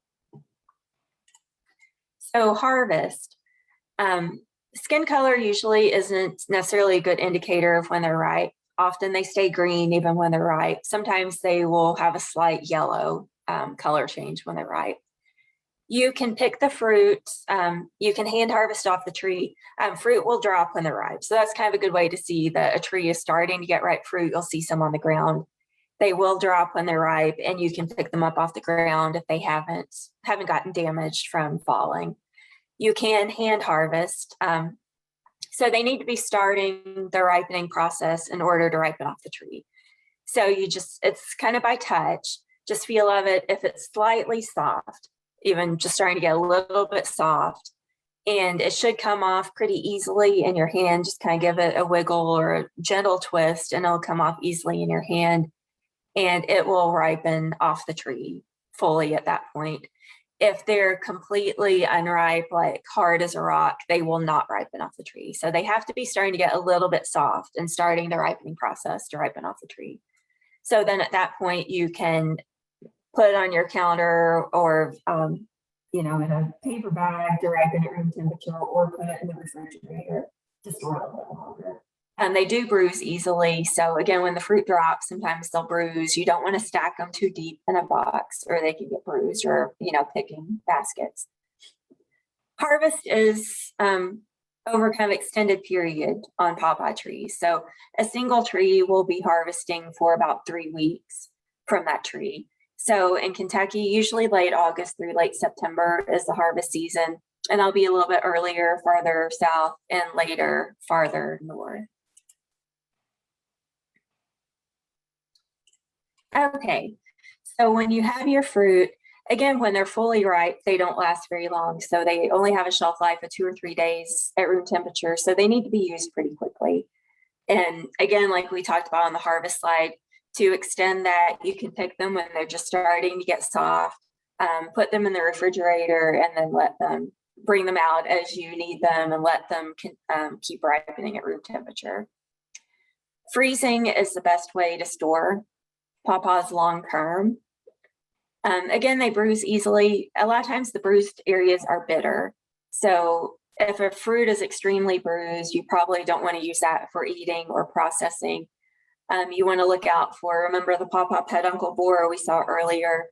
So harvest. Skin color usually isn't necessarily a good indicator of when they're ripe. Often they stay green even when they're ripe. Sometimes they will have a slight yellow color change when they're ripe. You can pick the fruit. You can hand harvest off the tree. Fruit will drop when they're ripe. So that's kind of a good way to see that a tree is starting to get ripe fruit. You'll see some on the ground. They will drop when they're ripe, and you can pick them up off the ground if they haven't gotten damaged from falling. You can hand harvest. So they need to be starting the ripening process in order to ripen off the tree. So it's kind of by touch, just feel of it. If it's slightly soft, even just starting to get a little bit soft, and it should come off pretty easily in your hand, just kind of give it a wiggle or a gentle twist and it'll come off easily in your hand, and it will ripen off the tree fully at that point. If they're completely unripe, like hard as a rock, they will not ripen off the tree. So they have to be starting to get a little bit soft and starting the ripening process to ripen off the tree. So then at that point, you can put it on your counter or, in a paper bag to ripen at room temperature, or put it in the refrigerator to store it a little longer. And they do bruise easily. So again, when the fruit drops, sometimes they'll bruise. You don't want to stack them too deep in a box or they can get bruised, or, picking baskets. Harvest is over kind of extended period on pawpaw trees. So a single tree will be harvesting for about 3 weeks from that tree. So in Kentucky, usually late August through late September is the harvest season. And I'll be a little bit earlier, farther south, and later, farther north. Okay, so when you have your fruit, again, when they're fully ripe, they don't last very long. So they only have a shelf life of 2 or 3 days at room temperature. So they need to be used pretty quickly. And again, like we talked about on the harvest slide, to extend that, you can pick them when they're just starting to get soft, put them in the refrigerator, and then bring them out as you need them and let them keep ripening at room temperature. Freezing is the best way to store pawpaws long term. Again, they bruise easily. A lot of times the bruised areas are bitter. So if a fruit is extremely bruised, you probably don't want to use that for eating or processing. You want to look out for, remember the pawpaw peduncle borer we saw earlier.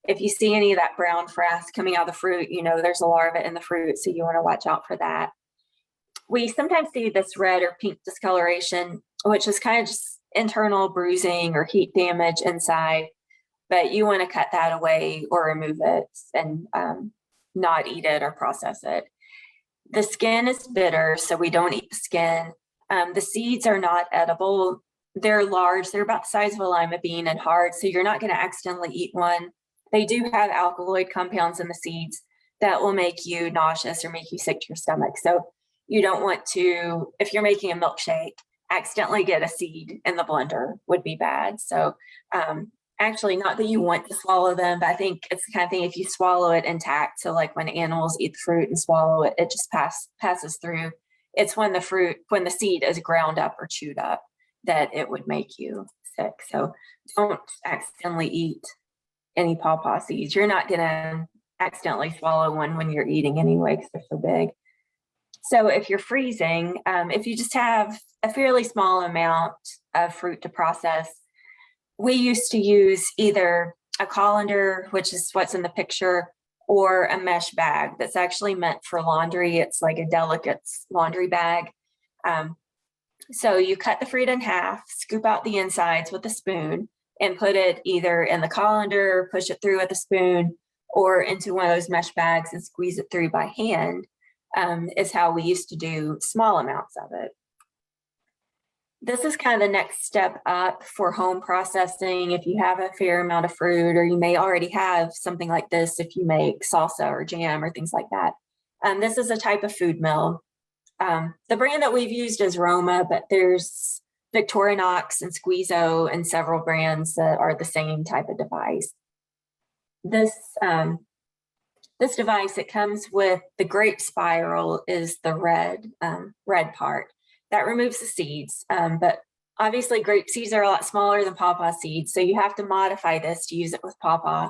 If you see any of that brown frass coming out of the fruit, there's a larva in the fruit, so you want to watch out for that. We sometimes see this red or pink discoloration, which is kind of just internal bruising or heat damage inside, but you want to cut that away or remove it and not eat it or process it. The skin is bitter, so we don't eat the skin. The seeds are not edible. They're large, they're about the size of a lima bean and hard, so you're not going to accidentally eat one. They do have alkaloid compounds in the seeds that will make you nauseous or make you sick to your stomach. So you don't want to, if you're making a milkshake, accidentally get a seed in the blender would be bad. So actually, not that you want to swallow them, but I think it's the kind of thing, if you swallow it intact, so like when animals eat the fruit and swallow it, it just passes through. It's when the seed is ground up or chewed up that it would make you sick. So don't accidentally eat any pawpaw seeds. You're not gonna accidentally swallow one when you're eating anyway, because they're so big. So if you're freezing, if you just have a fairly small amount of fruit to process, we used to use either a colander, which is what's in the picture, or a mesh bag that's actually meant for laundry. It's like a delicate's laundry bag. So you cut the fruit in half, scoop out the insides with a spoon, and put it either in the colander, push it through with a spoon, or into one of those mesh bags and squeeze it through by hand, is how we used to do small amounts of it. This is kind of the next step up for home processing. If you have a fair amount of fruit, or you may already have something like this if you make salsa or jam or things like that. This is a type of food mill. The brand that we've used is Roma, but there's Victorinox and Squeezo and several brands that are the same type of device. This device, it comes with the grape spiral is the red part. That removes the seeds, but obviously grape seeds are a lot smaller than pawpaw seeds, so you have to modify this to use it with pawpaw.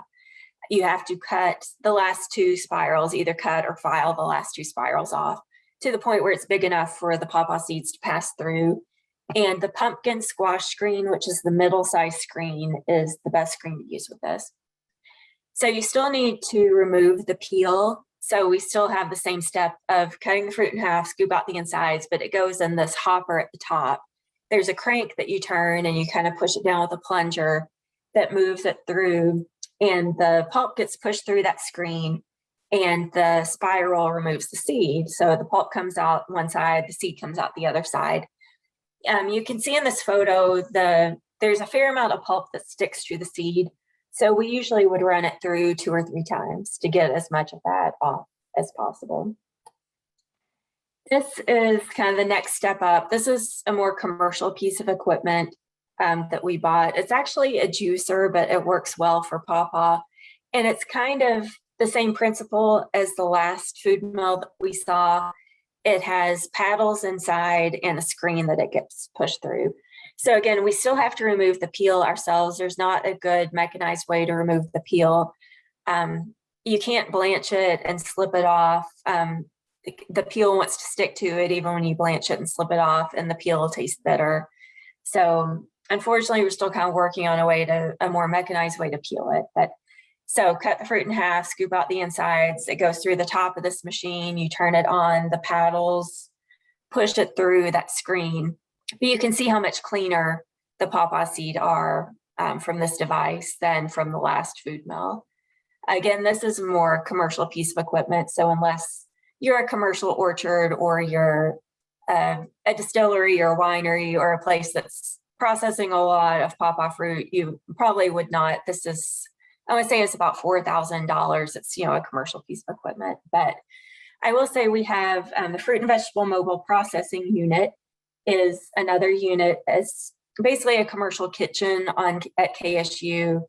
You have to cut the last two spirals, either cut or file the last two spirals off to the point where it's big enough for the pawpaw seeds to pass through. And the pumpkin squash screen, which is the middle size screen, is the best screen to use with this. So you still need to remove the peel. So we still have the same step of cutting the fruit in half, scoop out the insides, but it goes in this hopper at the top. There's a crank that you turn and you kind of push it down with a plunger that moves it through, and the pulp gets pushed through that screen and the spiral removes the seed. So the pulp comes out one side, the seed comes out the other side. You can see in this photo, there's a fair amount of pulp that sticks to the seed. So we usually would run it through 2 or 3 times to get as much of that off as possible. This is kind of the next step up. This is a more commercial piece of equipment that we bought. It's actually a juicer, but it works well for pawpaw. And it's kind of the same principle as the last food mill that we saw. It has paddles inside and a screen that it gets pushed through. So again, we still have to remove the peel ourselves. There's not a good mechanized way to remove the peel. You can't blanch it and slip it off. The peel wants to stick to it even when you blanch it and slip it off, and the peel will taste bitter. So unfortunately, we're still kind of working on a more mechanized way to peel it. But so cut the fruit in half, scoop out the insides. It goes through the top of this machine. You turn it on, the paddles push it through that screen. But you can see how much cleaner the pawpaw seed are from this device than from the last food mill. Again, this is a more commercial piece of equipment. So unless you're a commercial orchard or you're a distillery or a winery or a place that's processing a lot of pawpaw fruit, you probably would not. This is, I would say it's about $4,000. It's, a commercial piece of equipment. But I will say we have the fruit and vegetable mobile processing unit is another unit. It's basically a commercial kitchen at KSU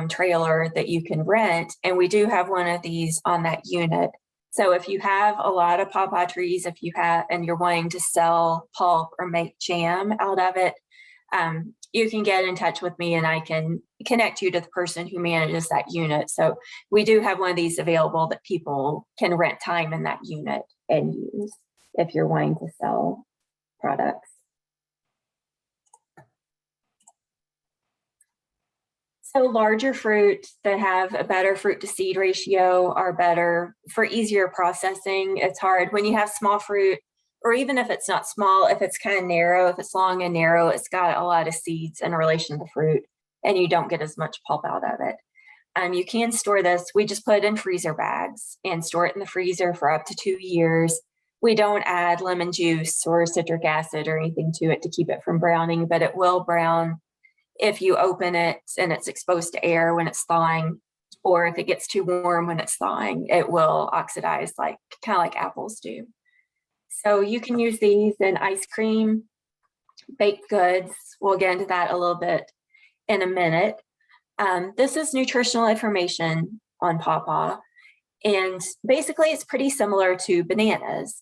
trailer that you can rent. And we do have one of these on that unit. So if you have a lot of pawpaw trees, and you're wanting to sell pulp or make jam out of it, you can get in touch with me and I can connect you to the person who manages that unit. So we do have one of these available that people can rent time in that unit and use if you're wanting to sell products. So larger fruit that have a better fruit to seed ratio are better for easier processing. It's hard when you have small fruit, or even if it's not small, if it's kind of narrow, if it's long and narrow, it's got a lot of seeds in relation to the fruit and you don't get as much pulp out of it. You can store this. We just put it in freezer bags and store it in the freezer for up to 2 years. We don't add lemon juice or citric acid or anything to it to keep it from browning, but it will brown if you open it and it's exposed to air when it's thawing, or if it gets too warm when it's thawing, it will oxidize kind of like apples do. So you can use these in ice cream, baked goods. We'll get into that a little bit in a minute. This is nutritional information on pawpaw. And basically it's pretty similar to bananas.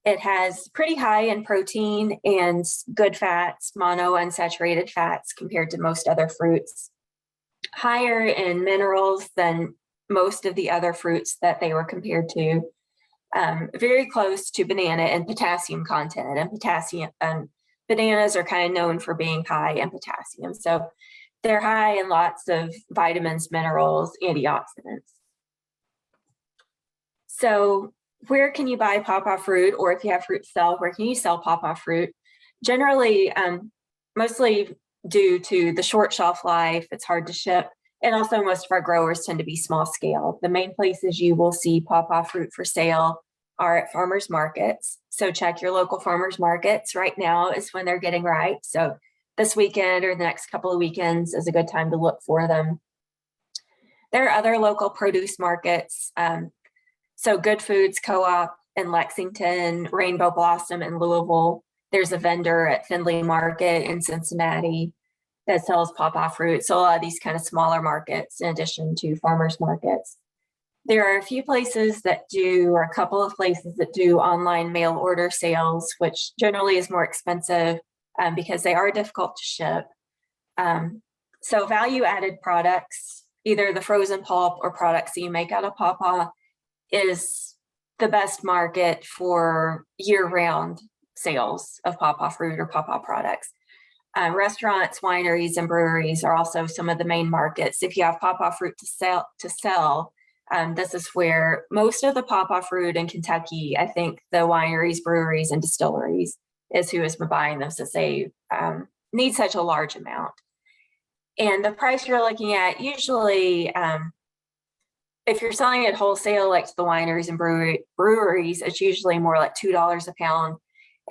It has pretty high in protein and good fats, monounsaturated fats compared to most other fruits. Higher in minerals than most of the other fruits that they were compared to. Very close to banana and potassium content, and bananas are kind of known for being high in potassium. So they're high in lots of vitamins, minerals, antioxidants. So where can you buy pawpaw fruit, or if you have fruit to sell, where can you sell pawpaw fruit? Generally, mostly due to the short shelf life, it's hard to ship. And also most of our growers tend to be small scale. The main places you will see pawpaw fruit for sale are at farmers markets. So check your local farmers markets. Right now is when they're getting ripe. So this weekend or the next couple of weekends is a good time to look for them. There are other local produce markets. So Good Foods Co-op in Lexington, Rainbow Blossom in Louisville. There's a vendor at Findlay Market in Cincinnati that sells pawpaw fruit. So a lot of these kind of smaller markets in addition to farmers markets. There are a few places that do, or a couple of places that do online mail order sales, which generally is more expensive because they are difficult to ship. So value-added products, either the frozen pulp or products that you make out of pawpaw, is the best market for year-round sales of pawpaw fruit or pawpaw products. Restaurants, wineries, and breweries are also some of the main markets. If you have pawpaw fruit to sell, this is where most of the pawpaw fruit in Kentucky, I think the wineries, breweries, and distilleries is who is buying them since they need such a large amount. And the price you're looking at, usually, if you're selling at wholesale, like to the wineries and breweries, it's usually more like $2 a pound.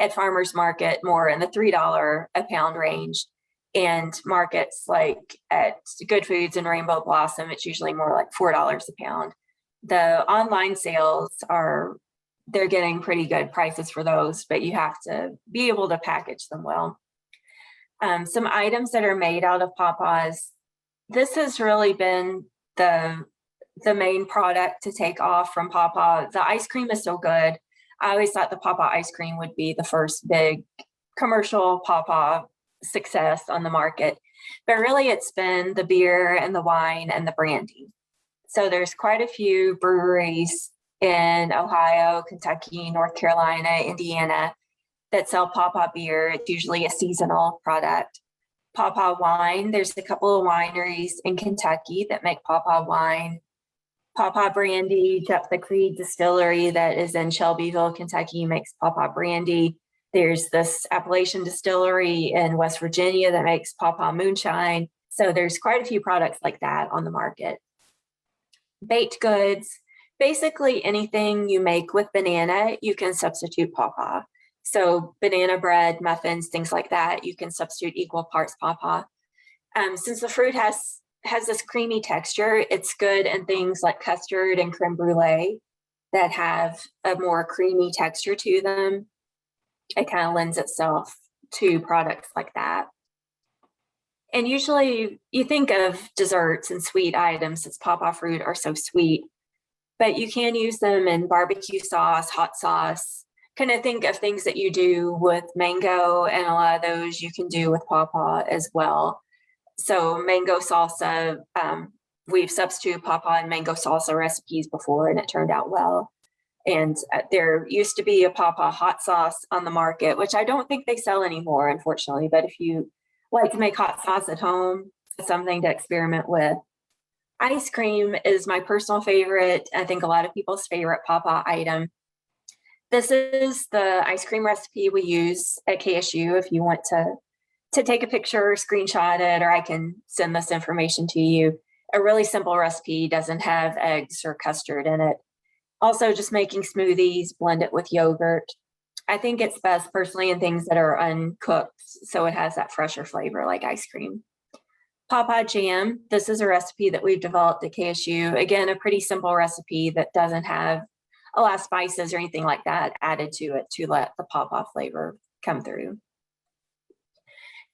At farmers market, more in the $3 a pound range. And markets like at Good Foods and Rainbow Blossom, it's usually more like $4 a pound. The online sales they're getting pretty good prices for those, but you have to be able to package them well. Some items that are made out of pawpaws. This has really been the main product to take off from pawpaw. The ice cream is so good. I always thought the pawpaw ice cream would be the first big commercial pawpaw success on the market, but really it's been the beer and the wine and the brandy. So there's quite a few breweries in Ohio, Kentucky, North Carolina, Indiana that sell pawpaw beer. It's usually a seasonal product. Pawpaw wine, there's a couple of wineries in Kentucky that make pawpaw wine. Pawpaw brandy, the Creed Distillery that is in Shelbyville, Kentucky, makes pawpaw brandy. There's this Appalachian Distillery in West Virginia that makes pawpaw moonshine. So there's quite a few products like that on the market. Baked goods, basically anything you make with banana, you can substitute pawpaw. So banana bread, muffins, things like that, you can substitute equal parts pawpaw. Since the fruit has this creamy texture, it's good in things like custard and creme brulee that have a more creamy texture to them. It kind of lends itself to products like that. And usually you think of desserts and sweet items since pawpaw fruit are so sweet, but you can use them in barbecue sauce, hot sauce. Kind of think of things that you do with mango, and a lot of those you can do with pawpaw as well. So mango salsa, we've substituted pawpaw in mango salsa recipes before and it turned out well. And there used to be a pawpaw hot sauce on the market, which I don't think they sell anymore, unfortunately. But if you like to make hot sauce at home, it's something to experiment with. Ice cream is my personal favorite. I think a lot of people's favorite pawpaw item. This is the ice cream recipe we use at KSU if you want to take a picture or screenshot it, or I can send this information to you. A really simple recipe, doesn't have eggs or custard in it. Also just making smoothies, blend it with yogurt. I think it's best personally in things that are uncooked, so it has that fresher flavor like ice cream. Pawpaw jam, this is a recipe that we've developed at KSU. Again, a pretty simple recipe that doesn't have a lot of spices or anything like that added to it to let the pawpaw flavor come through.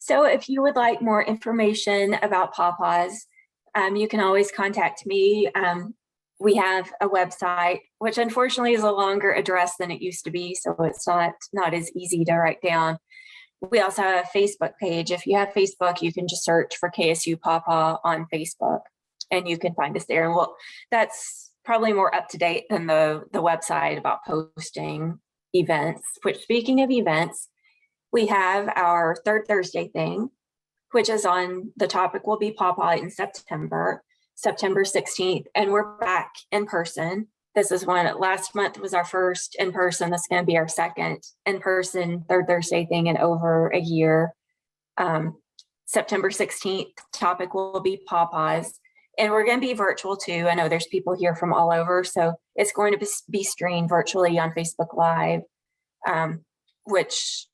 So if you would like more information about pawpaws, you can always contact me. We have a website, which unfortunately is a longer address than it used to be, so it's not as easy to write down. We also have a Facebook page. If you have Facebook, you can just search for KSU Pawpaw on Facebook, and you can find us there. And that's probably more up to date than the website about posting events. Which, speaking of events, we have our third Thursday thing, which is on the topic will be pawpaw in September 16th, and we're back in person. This is last month was our first in person. This is going to be our second in person third Thursday thing in over a year. September 16th, topic will be pawpaws, and we're going to be virtual too. I know there's people here from all over, so it's going to be streamed virtually on Facebook Live, which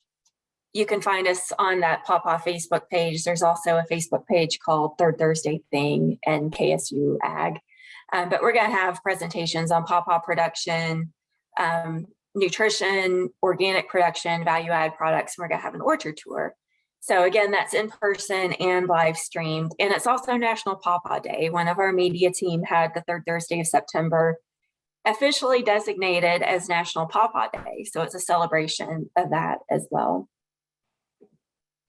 you can find us on that Pawpaw Facebook page. There's also a Facebook page called Third Thursday Thing and KSU Ag. But we're going to have presentations on pawpaw production, nutrition, organic production, value-add products. And we're going to have an orchard tour. So again, that's in person and live streamed. And it's also National Pawpaw Day. One of our media team had the third Thursday of September officially designated as National Pawpaw Day. So it's a celebration of that as well.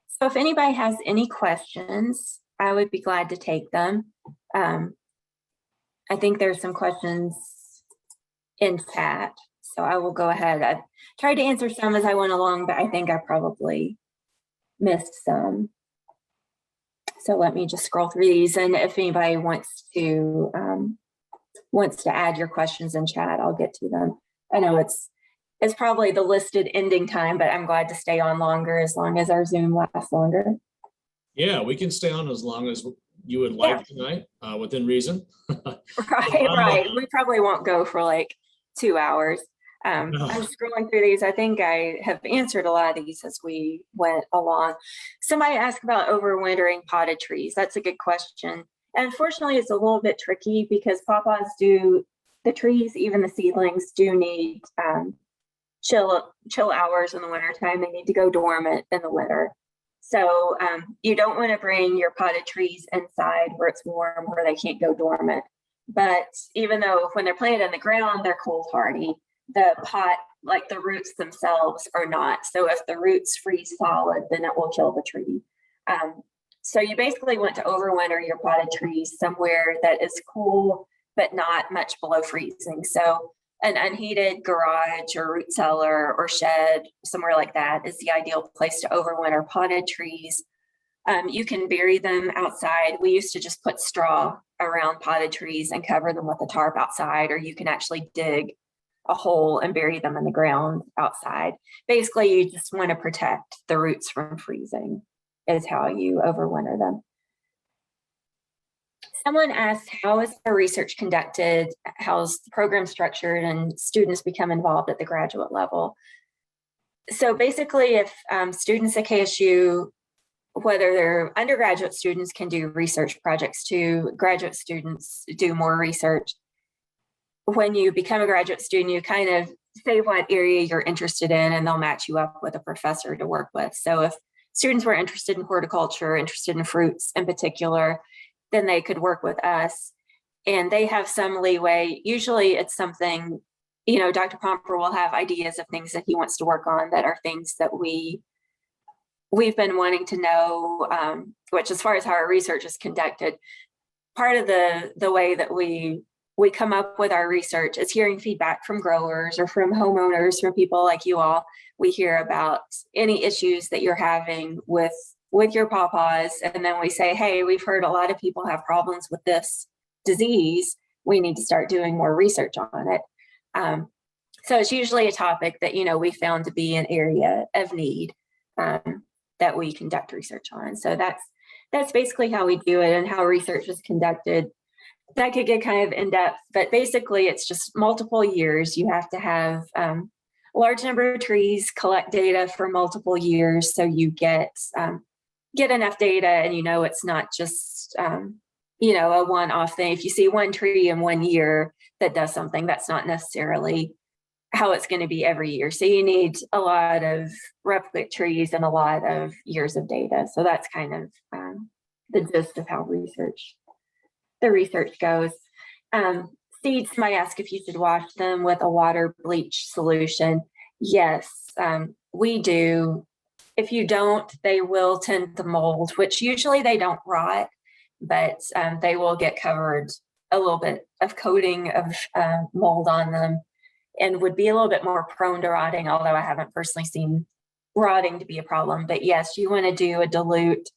So if anybody has any questions, I would be glad to take them. I think there's some questions in chat, so I will go ahead. I tried to answer some as I went along, but I think I probably missed some. So let me just scroll through these, and if anybody wants to add your questions in chat, I'll get to them. I know it's probably the listed ending time, but I'm glad to stay on longer as long as our Zoom lasts longer. Yeah, we can stay on as long as you would like tonight, within reason. Right. We probably won't go for like 2 hours. I'm scrolling through these. I think I have answered a lot of these as we went along. Somebody asked about overwintering potted trees. That's a good question. And unfortunately, it's a little bit tricky because pawpaws the trees, even the seedlings, do need chill hours in the wintertime. They need to go dormant in the winter. So you don't want to bring your potted trees inside where it's warm, where they can't go dormant. But even though when they're planted in the ground, they're cold hardy, the pot, like the roots themselves, are not. So if the roots freeze solid, then it will kill the tree. So you basically want to overwinter your potted trees somewhere that is cool, but not much below freezing. So an unheated garage or root cellar or shed, somewhere like that, is the ideal place to overwinter potted trees. You can bury them outside. We used to just put straw around potted trees and cover them with a tarp outside, or you can actually dig a hole and bury them in the ground outside. Basically, you just want to protect the roots from freezing, is how you overwinter them. Someone asked, how is the research conducted? How's the program structured and students become involved at the graduate level? So basically, if students at KSU, whether they're undergraduate students, can do research projects too, graduate students do more research. When you become a graduate student, you kind of say what area you're interested in, and they'll match you up with a professor to work with. So if students were interested in horticulture, interested in fruits in particular, then they could work with us, and they have some leeway. Usually it's something, Dr. Pomper will have ideas of things that he wants to work on that are things that we've been wanting to know, which, as far as how our research is conducted, part of the way that we come up with our research is hearing feedback from growers or from homeowners, from people like you all. We hear about any issues that you're having with your pawpaws, and then we say, hey, we've heard a lot of people have problems with this disease. We need to start doing more research on it. So it's usually a topic that, we found to be an area of need that we conduct research on. So that's basically how we do it and how research is conducted. That could get kind of in depth, but basically it's just multiple years. You have to have a large number of trees, collect data for multiple years, so you get enough data, and it's not just a one-off thing. If you see one tree in 1 year that does something, that's not necessarily how it's going to be every year. So you need a lot of replicate trees and a lot of years of data. So that's kind of the gist of how the research goes. Seeds, somebody asked if you should wash them with a water bleach solution. Yes, we do. If you don't, they will tend to mold, which usually they don't rot, but they will get covered a little bit of coating of mold on them, and would be a little bit more prone to rotting, although I haven't personally seen rotting to be a problem. But yes, you want to do a dilute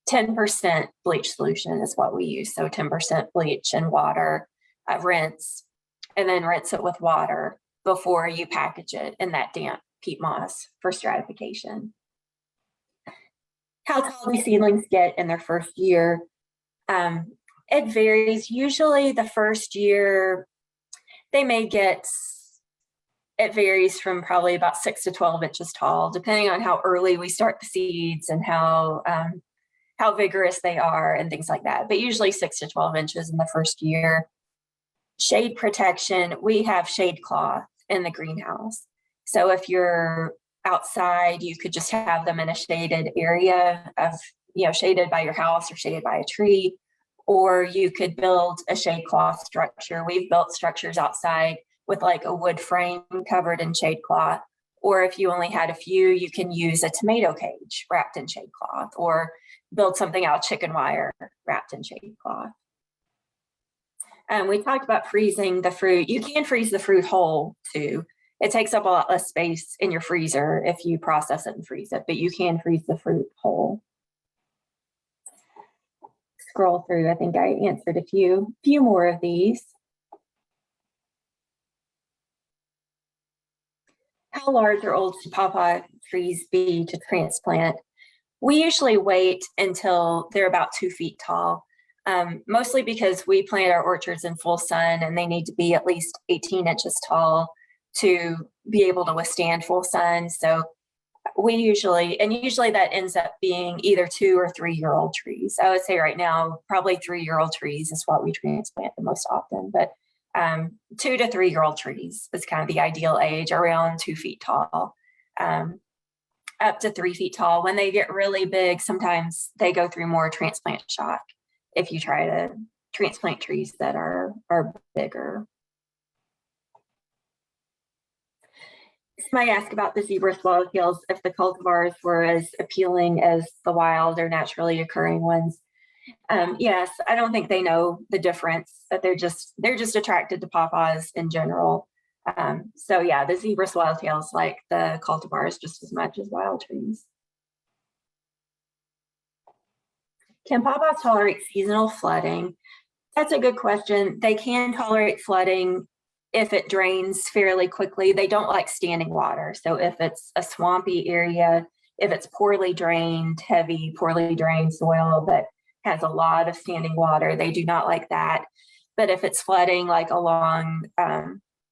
10% bleach solution is what we use. So 10% bleach and water, rinse, and then rinse it with water before you package it in that damp peat moss for stratification. How tall do seedlings get in their first year? It varies. Usually the first year, it varies from probably about 6 to 12 inches tall, depending on how early we start the seeds and how vigorous they are and things like that. But usually 6 to 12 inches in the first year. Shade protection, we have shade cloth in the greenhouse. So if you're outside, you could just have them in a shaded area of, shaded by your house or shaded by a tree, or you could build a shade cloth structure. We've built structures outside with like a wood frame covered in shade cloth. Or if you only had a few, you can use a tomato cage wrapped in shade cloth, or build something out of chicken wire wrapped in shade cloth. We talked about freezing the fruit. You can freeze the fruit whole too. It takes up a lot less space in your freezer if you process it and freeze it, but you can freeze the fruit whole. Scroll through, I think I answered a few more of these. How large or old should pawpaw trees be to transplant? We usually wait until they're about 2 feet tall, mostly because we plant our orchards in full sun and they need to be at least 18 inches tall to be able to withstand full sun. So we usually that ends up being either 2 or 3 year old trees. I would say right now, probably 3 year old trees is what we transplant the most often, but 2 to 3 year old trees is kind of the ideal age, around 2 feet tall, up to 3 feet tall. When they get really big, sometimes they go through more transplant shock if you try to transplant trees that are bigger. Somebody asked about the zebra swallowtails, if the cultivars were as appealing as the wild or naturally occurring ones. Yes, I don't think they know the difference, but they're just attracted to pawpaws in general. So yeah, the zebra swallowtails like the cultivars just as much as wild trees. Can pawpaws tolerate seasonal flooding? That's a good question. They can tolerate flooding if it drains fairly quickly. They don't like standing water. So if it's a swampy area, if it's poorly drained, heavy, poorly drained soil that has a lot of standing water, they do not like that. But if it's flooding, like along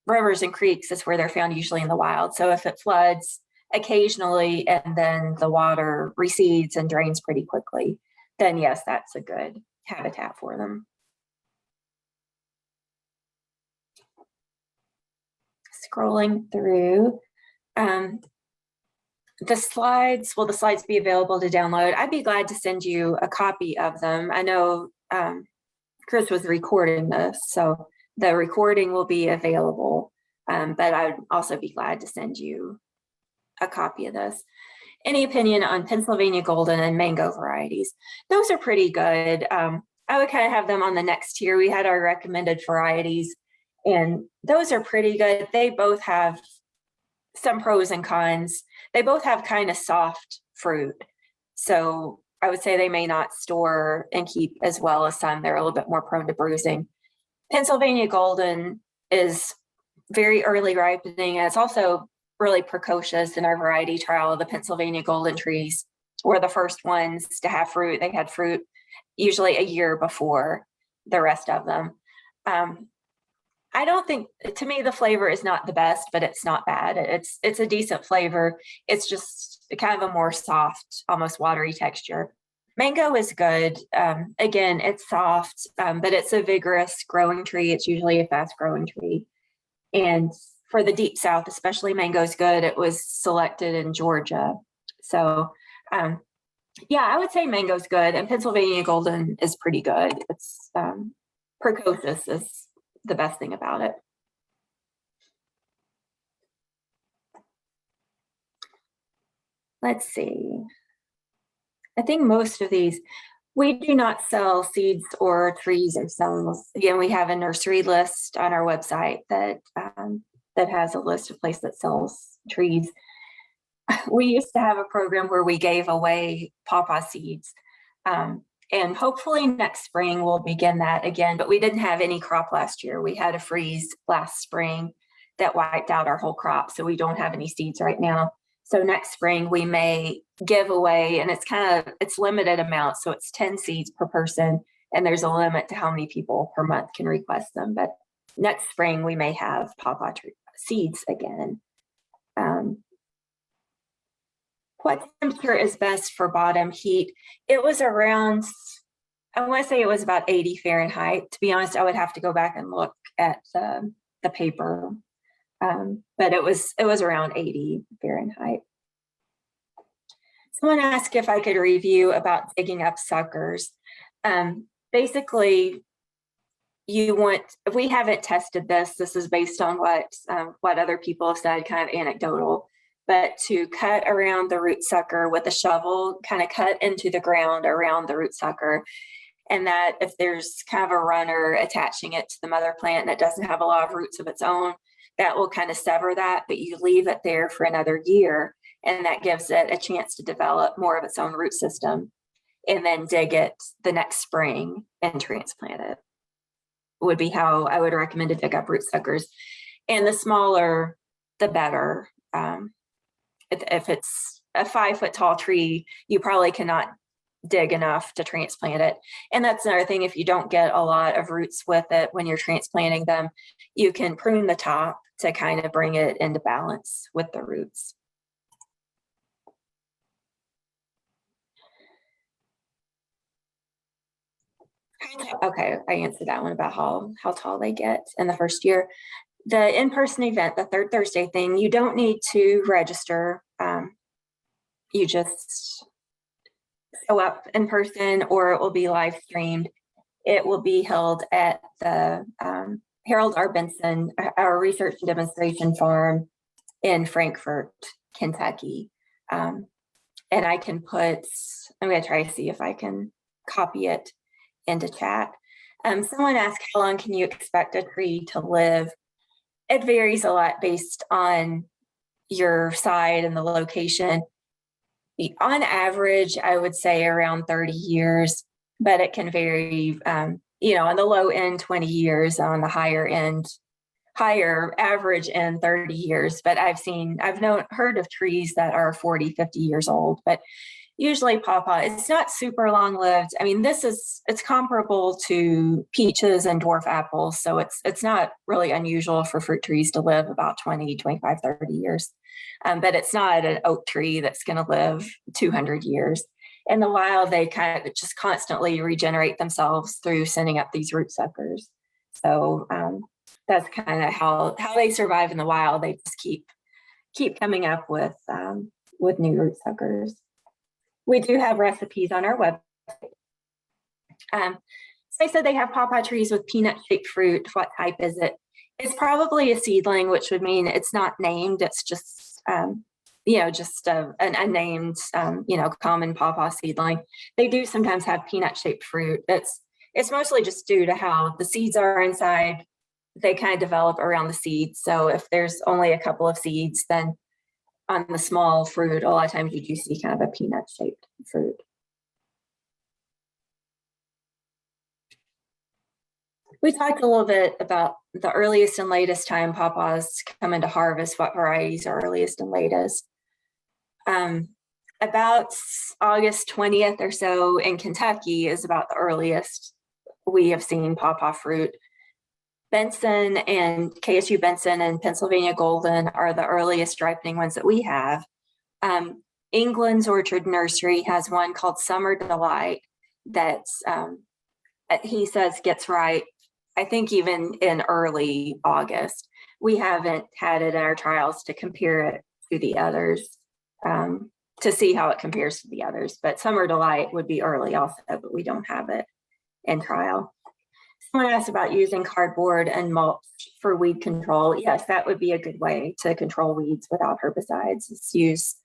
rivers and creeks, is where they're found usually in the wild. So if it floods occasionally and then the water recedes and drains pretty quickly, then yes, that's a good habitat for them. Scrolling through, the slides, will the slides be available to download? I'd be glad to send you a copy of them. I know Chris was recording this, so the recording will be available, but I'd also be glad to send you a copy of this. Any opinion on Pennsylvania Golden and Mango varieties? Those are pretty good. I would kind of have them on the next tier. We had our recommended varieties, and those are pretty good. They both have some pros and cons. They both have kind of soft fruit. So I would say they may not store and keep as well as some. They're a little bit more prone to bruising. Pennsylvania Golden is very early ripening, and it's also really precocious. In our variety trial, the Pennsylvania Golden trees were the first ones to have fruit. They had fruit usually a year before the rest of them. I don't think, to me, the flavor is not the best, but it's not bad. It's a decent flavor. It's just kind of a more soft, almost watery texture. Mango is good. Again, it's soft, but it's a vigorous growing tree. It's usually a fast growing tree. And for the deep South, especially, mango is good. It was selected in Georgia. So yeah, I would say mango's good, and Pennsylvania Golden is pretty good. It's precocious is the best thing about it. Let's see. I think most of these, we do not sell seeds or trees ourselves. Again, we have a nursery list on our website that that has a list of places that sells trees. We used to have a program where we gave away pawpaw seeds. And hopefully next spring we'll begin that again, but we didn't have any crop last year. We had a freeze last spring that wiped out our whole crop. So we don't have any seeds right now. So next spring we may give away, and it's limited amount. So it's 10 seeds per person, and there's a limit to how many people per month can request them. But next spring we may have pawpaw seeds again. What temperature is best for bottom heat? It was around I want to say it was about 80 Fahrenheit. To be honest, I would have to go back and look at the paper, but it was around 80 Fahrenheit. Someone asked if I could review about digging up suckers. Basically, if we haven't tested this, this is based on what other people have said, kind of anecdotal, but to cut around the root sucker with a shovel, kind of cut into the ground around the root sucker. And that if there's kind of a runner attaching it to the mother plant and it doesn't have a lot of roots of its own, that will kind of sever that, but you leave it there for another year, and that gives it a chance to develop more of its own root system, and then dig it the next spring and transplant it. Would be how I would recommend to dig up root suckers. And the smaller, the better. If it's a 5-foot tall tree, you probably cannot dig enough to transplant it. And that's another thing, if you don't get a lot of roots with it when you're transplanting them, you can prune the top to kind of bring it into balance with the roots. Okay, I answered that one about how tall they get in the first year. The in-person event, the third Thursday thing, you don't need to register. You just show up in person, or it will be live streamed. It will be held at the Harold R. Benson, our research and demonstration farm in Frankfort, Kentucky. And I can I'm going to try to see if I can copy it into chat. Someone asked, how long can you expect a tree to live? It varies a lot based on your site and the location. On average, I would say around 30 years, but it can vary, on the low end, 20 years, on the higher end, higher average end, 30 years. But I've heard of trees that are 40, 50 years old, but usually pawpaw, it's not super long lived. I mean, it's comparable to peaches and dwarf apples. So it's not really unusual for fruit trees to live about 20, 25, 30 years. But it's not an oak tree that's going to live 200 years. In the wild, they kind of just constantly regenerate themselves through sending up these root suckers. So that's kind of how they survive in the wild. They just keep coming up with new root suckers. We do have recipes on our website. So I said they have pawpaw trees with peanut-shaped fruit. What type is it? It's probably a seedling, which would mean it's not named. It's just, an unnamed, common pawpaw seedling. They do sometimes have peanut-shaped fruit. It's mostly just due to how the seeds are inside. They kind of develop around the seeds. So if there's only a couple of seeds, then on the small fruit, a lot of times you do see kind of a peanut-shaped fruit. We talked a little bit about the earliest and latest time pawpaws come into harvest, what varieties are earliest and latest. About August 20th or so in Kentucky is about the earliest we have seen pawpaw fruit. Benson and KSU Benson and Pennsylvania Golden are the earliest ripening ones that we have. England's Orchard Nursery has one called Summer Delight that he says gets ripe, I think, even in early August. We haven't had it in our trials to compare it to the others, to see how it compares to the others. But Summer Delight would be early also, but we don't have it in trial. Someone asked about using cardboard and mulch for weed control. Yes, that would be a good way to control weeds without herbicides. It's use,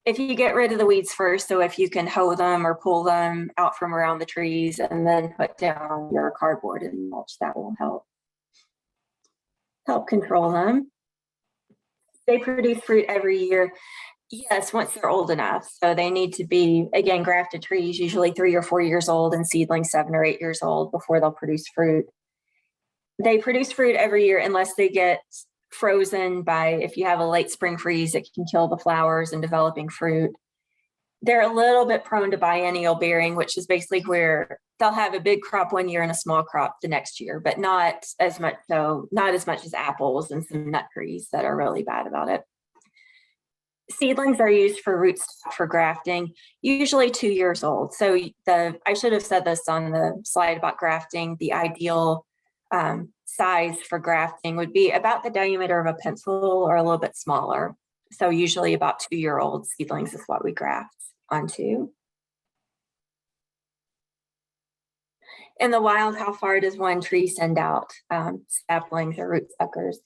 if you get rid of the weeds first, so if you can hoe them or pull them out from around the trees and then put down your cardboard and mulch, that will help control them. They produce fruit every year. Yes, once they're old enough. So they need to be, again, grafted trees, usually 3 or 4 years old, and seedlings 7 or 8 years old before they'll produce fruit. They produce fruit every year unless they get frozen by, if you have a late spring freeze, it can kill the flowers and developing fruit. They're a little bit prone to biennial bearing, which is basically where they'll have a big crop one year and a small crop the next year, but not as much as apples and some nut trees that are really bad about it. Seedlings are used for rootstock for grafting, usually 2 years old. So I should have said this on the slide about grafting. The ideal size for grafting would be about the diameter of a pencil or a little bit smaller. So usually about 2-year-old seedlings is what we graft onto. In the wild, how far does one tree send out saplings or root suckers?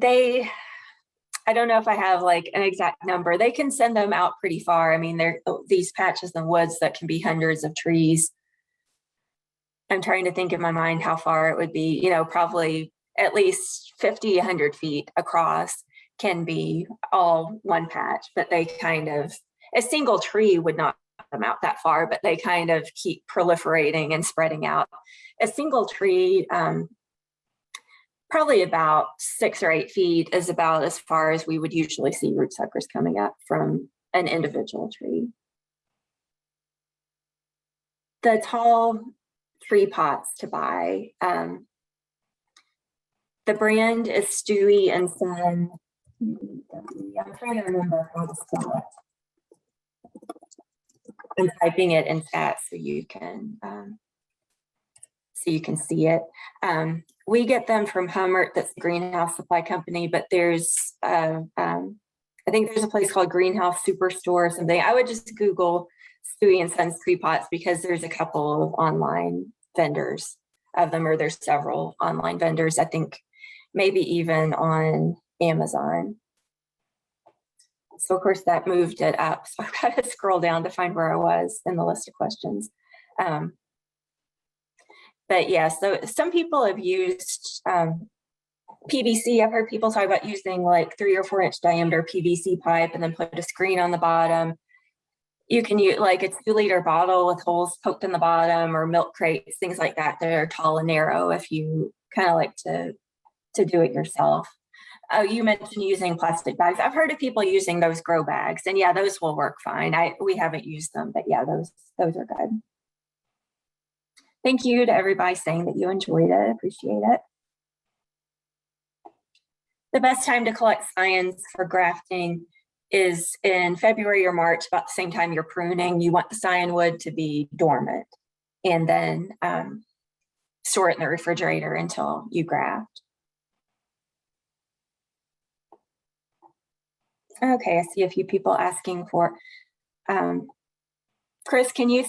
I don't know if I have like an exact number. They can send them out pretty far. I mean, they're these patches in the woods that can be hundreds of trees. I'm trying to think in my mind how far it would be, probably at least 50, 100 feet across can be all one patch, but they a single tree would not them out that far, but they kind of keep proliferating and spreading out. A single tree, probably about 6 or 8 feet is about as far as we would usually see root suckers coming up from an individual tree. The tall tree pots to buy, the brand is Stewie and Son. I'm trying to remember how to spell it. I'm typing it in chat so you can see it. We get them from Hummert, that's the greenhouse supply company, but there's I think there's a place called Greenhouse Superstore or something. I would just Google Stewie and Sons tree pots because there's a couple of online vendors of them, or there's several online vendors, I think maybe even on Amazon. So of course that moved it up. So I've got to scroll down to find where I was in the list of questions. But yeah, so some people have used PVC. I've heard people talk about using like 3 or 4 inch diameter PVC pipe and then put a screen on the bottom. You can use like a 2-liter bottle with holes poked in the bottom, or milk crates, things like that that are tall and narrow if you kind of like to do it yourself. You mentioned using plastic bags. I've heard of people using those grow bags, and yeah, those will work fine. We haven't used them, but yeah, those are good. Thank you to everybody saying that you enjoyed it. Appreciate it. The best time to collect scions for grafting is in February or March, about the same time you're pruning. You want the scion wood to be dormant, and then store it in the refrigerator until you graft. Okay, I see a few people asking for, Chris, can you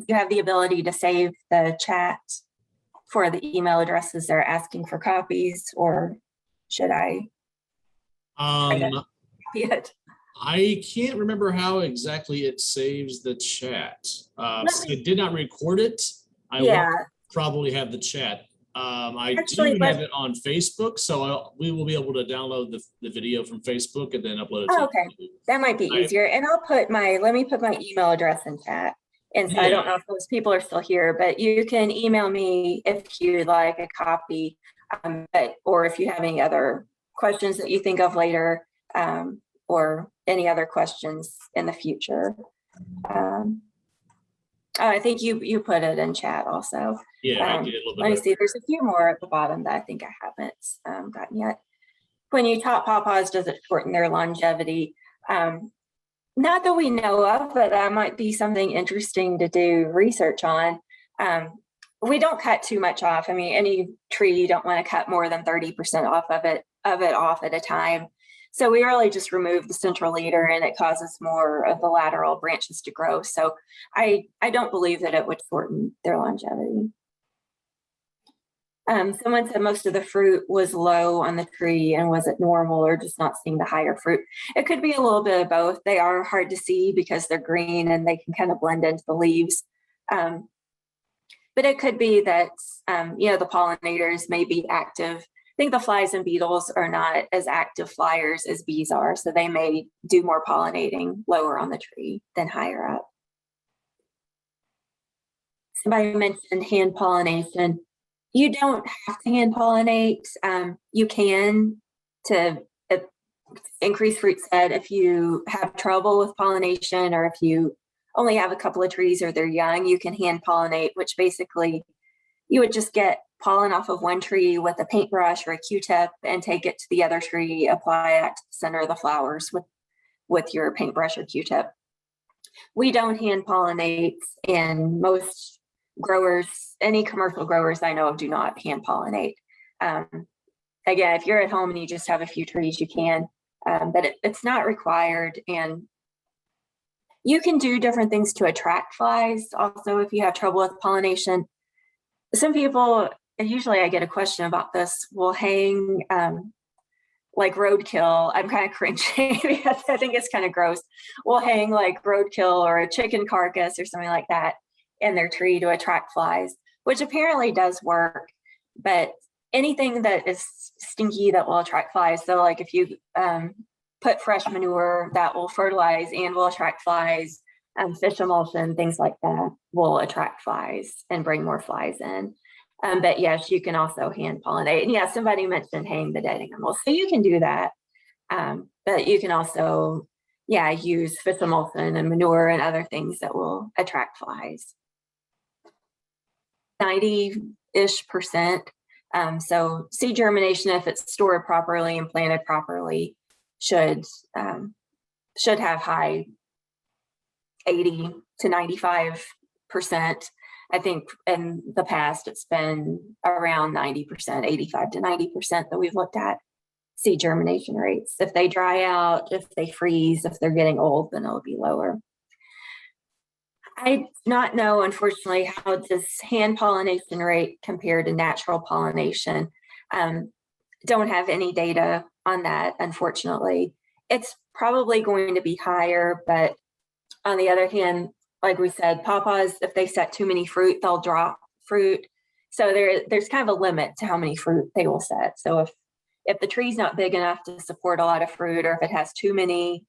have the ability to save the chat for the email addresses they're asking for copies, or should I? I can't remember how exactly it saves the chat. Since I did not record it, I will probably have the chat. I do have it on Facebook, so we will be able to download the video from Facebook and then upload it to okay, that might be easier. And I'll put let me put my email address in chat. And so I don't know if those people are still here, but you can email me if you'd like a copy, or if you have any other questions that you think of later, or any other questions in the future. I think you put it in chat also. Yeah, I did a little bit. Let me see. There's a few more at the bottom that I think I haven't gotten yet. When you top pawpaws, does it shorten their longevity? Not that we know of, but that might be something interesting to do research on. We don't cut too much off. I mean, any tree you don't want to cut more than 30% off of it off at a time. So we really just remove the central leader, and it causes more of the lateral branches to grow. So I don't believe that it would shorten their longevity. Someone said most of the fruit was low on the tree, and was it normal or just not seeing the higher fruit? It could be a little bit of both. They are hard to see because they're green and they can kind of blend into the leaves. But it could be that, the pollinators may be active. I think the flies and beetles are not as active flyers as bees are, so they may do more pollinating lower on the tree than higher up. Somebody mentioned hand pollination. You don't have to hand pollinate. You can to increase fruit set if you have trouble with pollination, or if you only have a couple of trees or they're young, you can hand pollinate, which basically you would just get pollen off of one tree with a paintbrush or a Q-tip and take it to the other tree, apply it to the center of the flowers with your paintbrush or Q-tip. We don't hand pollinate, and most growers, any commercial growers I know of, do not hand pollinate. Again, if you're at home and you just have a few trees, you can, but it's not required. And you can do different things to attract flies. Also, if you have trouble with pollination, some people, and usually I get a question about this, will hang like roadkill. I'm kind of cringing because I think it's kind of gross. We'll hang like roadkill or a chicken carcass or something like that in their tree to attract flies, which apparently does work. But anything that is stinky that will attract flies, so like if you put fresh manure, that will fertilize and will attract flies, fish emulsion, things like that will attract flies and bring more flies in. But yes, you can also hand pollinate. And yeah, somebody mentioned hang the dead animals, so you can do that. But you can also, yeah, use fish emulsion and manure and other things that will attract flies. 90-ish%. So seed germination, if it's stored properly and planted properly, should have high 80 to 95%. I think in the past it's been around 90%, 85 to 90% that we've looked at seed germination rates. If they dry out, if they freeze, if they're getting old, then it'll be lower. I do not know, unfortunately, how does hand pollination rate compare to natural pollination. Don't have any data on that, unfortunately. It's probably going to be higher, but on the other hand, like we said, pawpaws, if they set too many fruit, they'll drop fruit. So there's kind of a limit to how many fruit they will set. So if the tree's not big enough to support a lot of fruit, or if it has too many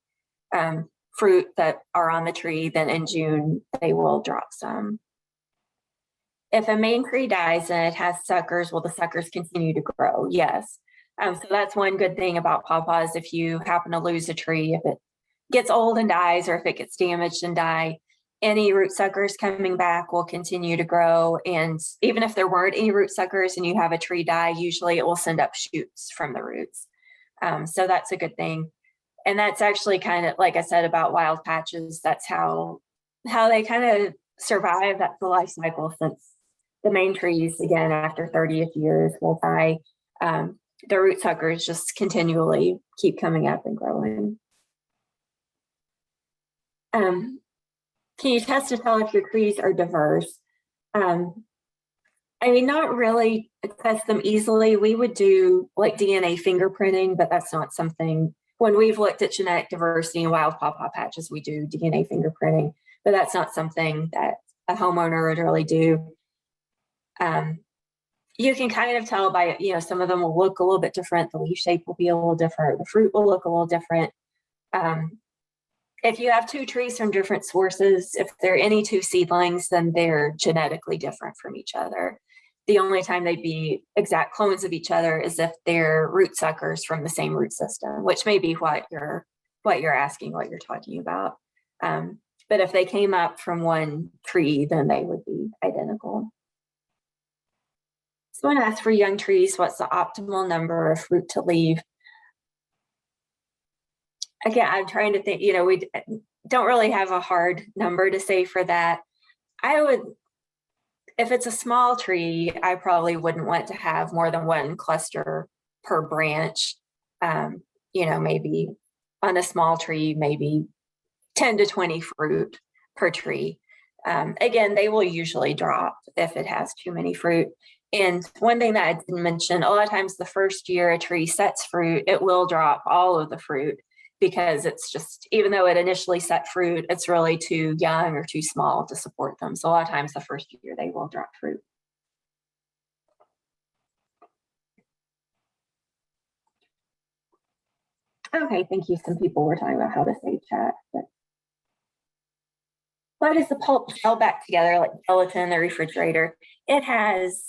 fruit that are on the tree, then in June they will drop some. If a main tree dies and it has suckers, will the suckers continue to grow? Yes. So that's one good thing about pawpaws. If you happen to lose a tree, if it gets old and dies, or if it gets damaged and die, any root suckers coming back will continue to grow. And even if there weren't any root suckers and you have a tree die, usually it will send up shoots from the roots. So that's a good thing. And that's actually kind of, like I said about wild patches, that's how they kind of survive. That's the life cycle, since the main trees, again, after 30 years will die. The root suckers just continually keep coming up and growing. Can you test to tell if your trees are diverse? I mean, not really test them easily. We would do like DNA fingerprinting, but that's not something, when we've looked at genetic diversity in wild pawpaw patches, we do DNA fingerprinting, but that's not something that a homeowner would really do. You can kind of tell by, some of them will look a little bit different. The leaf shape will be a little different. The fruit will look a little different. If you have two trees from different sources, if they're any two seedlings, then they're genetically different from each other. The only time they'd be exact clones of each other is if they're root suckers from the same root system, which may be what you're asking, what you're talking about. But if they came up from one tree, then they would be identical. So when I ask for young trees, what's the optimal number of fruit to leave? Again, I'm trying to think, we don't really have a hard number to say for that. I would, if it's a small tree, I probably wouldn't want to have more than one cluster per branch. Maybe on a small tree, maybe 10 to 20 fruit per tree. Again, they will usually drop if it has too many fruit. And one thing that I didn't mention, a lot of times the first year a tree sets fruit, it will drop all of the fruit, because it's just, even though it initially set fruit, it's really too young or too small to support them. So a lot of times the first year they will drop fruit. Okay, thank you. Some people were talking about how to save chat. But why does the pulp gel back together like gelatin in the refrigerator? It has,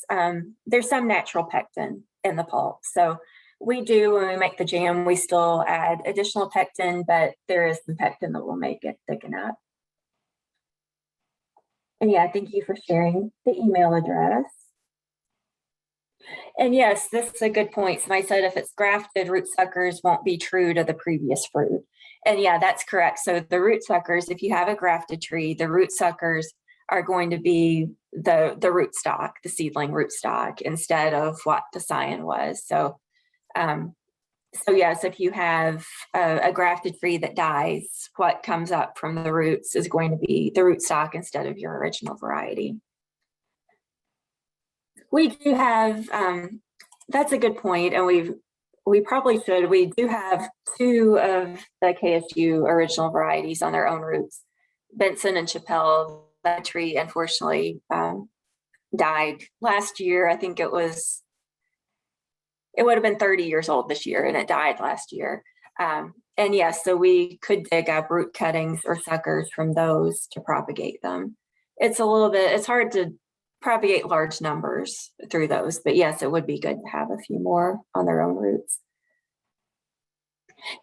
there's some natural pectin in the pulp. So we do, when we make the jam, we still add additional pectin, but there is some pectin that will make it thicken up. And yeah, thank you for sharing the email address. And yes, this is a good point. Somebody said if it's grafted, root suckers won't be true to the previous fruit. And yeah, that's correct. So the root suckers, if you have a grafted tree, the root suckers are going to be the root stock, the seedling root stock, instead of what the scion was. So yes, if you have a grafted tree that dies, what comes up from the roots is going to be the root stock instead of your original variety. We do have, that's a good point, and we probably should. We do have two of the KFU original varieties on their own roots. Benson and Chapelle. That tree unfortunately died last year. I think it would have been 30 years old this year, and it died last year. And yes, so we could dig up root cuttings or suckers from those to propagate them. It's hard to propagate large numbers through those, but yes, it would be good to have a few more on their own roots.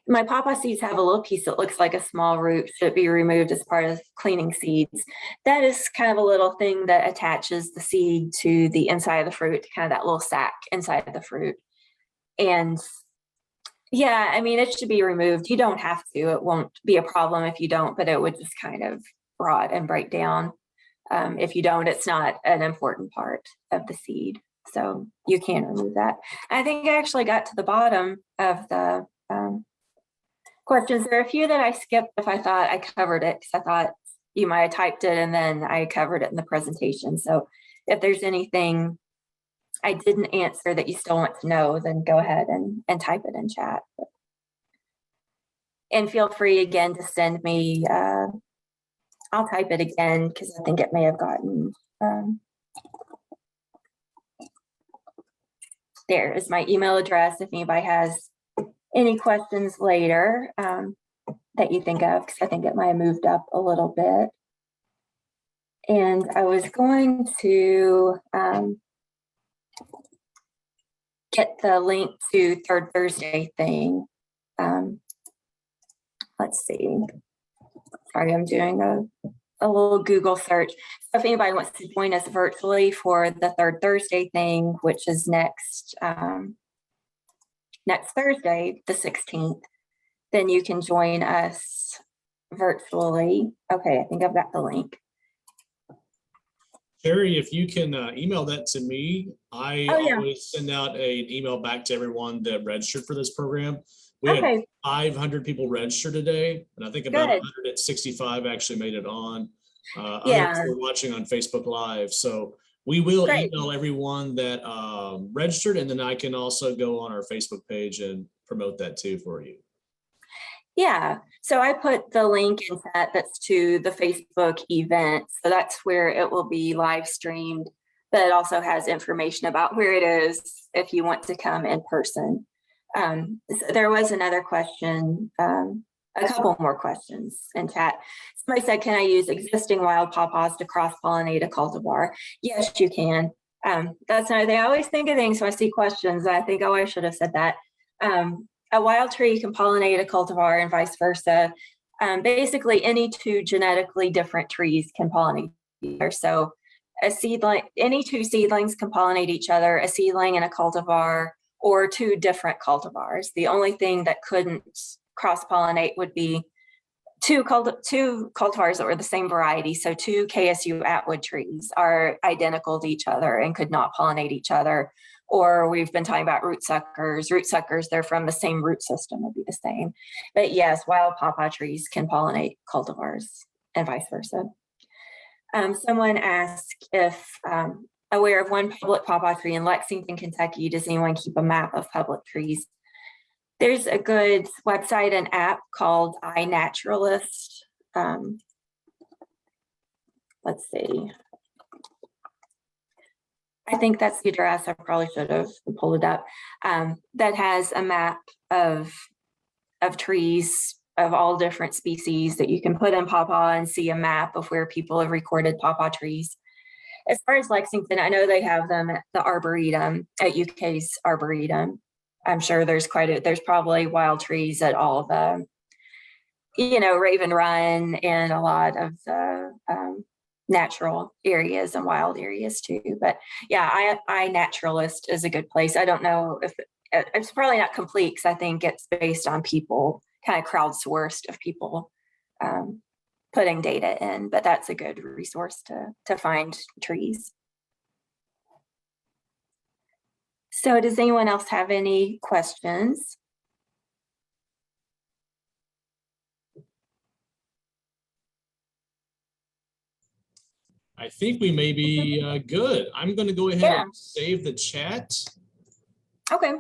My pawpaw seeds have a little piece that looks like a small root. Should be removed as part of cleaning seeds. That is kind of a little thing that attaches the seed to the inside of the fruit, kind of that little sac inside of the fruit. And yeah, I mean, it should be removed. You don't have to. It won't be a problem if you don't, but it would just kind of rot and break down. If you don't, it's not an important part of the seed. So you can remove that. I think I actually got to the bottom of the questions. There are a few that I skipped if I thought I covered it, because I thought you might have typed it and then I covered it in the presentation. So if there's anything I didn't answer that you still want to know, then go ahead and type it in chat. And feel free again to send me, I'll type it again because I think it may have gotten, there is my email address if anybody has any questions later that you think of, because I think it might have moved up a little bit. And I was going to get the link to Third Thursday thing. Let's see. Sorry, I'm doing a little Google search. So if anybody wants to join us virtually for the Third Thursday thing, which is next Thursday, the 16th, then you can join us virtually. Okay, I think I've got the link. Sheri, if you can email that to me, I always send out an email back to everyone that registered for this program. We had 500 people register today, and I think about 165 actually made it on. Others were watching on Facebook Live. So we will email everyone that registered, and then I can also go on our Facebook page and promote that too for you. Yeah, so I put the link in chat that's to the Facebook event. So that's where it will be live streamed, but it also has information about where it is if you want to come in person. So there was another question, a couple more questions in chat. Somebody said, can I use existing wild pawpaws to cross-pollinate a cultivar? Yes, you can. That's another thing. I always think of things when I see questions. I think, oh, I should have said that. A wild tree can pollinate a cultivar and vice versa. Basically, any two genetically different trees can pollinate each other. So a seedling, any two seedlings can pollinate each other, a seedling and a cultivar, or two different cultivars. The only thing that couldn't cross-pollinate would be two cultivars that were the same variety. So two KFU Atwood trees are identical to each other and could not pollinate each other. Or we've been talking about root suckers. Root suckers, they're from the same root system, would be the same. But yes, wild pawpaw trees can pollinate cultivars and vice versa. Someone asked if aware of one public pawpaw tree in Lexington, Kentucky. Does anyone keep a map of public trees? There's a good website and app called iNaturalist. Let's see. I think that's the address. I probably should have pulled it up. That has a map of trees of all different species that you can put in pawpaw and see a map of where people have recorded pawpaw trees. As far as Lexington, I know they have them at the Arboretum, at UK's Arboretum. I'm sure there's probably wild trees at all the, Raven Run and a lot of the natural areas and wild areas too. But yeah, iNaturalist is a good place. I don't know if it's probably not complete because I think it's based on people kind of crowdsourced of people putting data in, but that's a good resource to find trees. So does anyone else have any questions? I think we may be good. I'm going to go ahead and save the chat. Okay.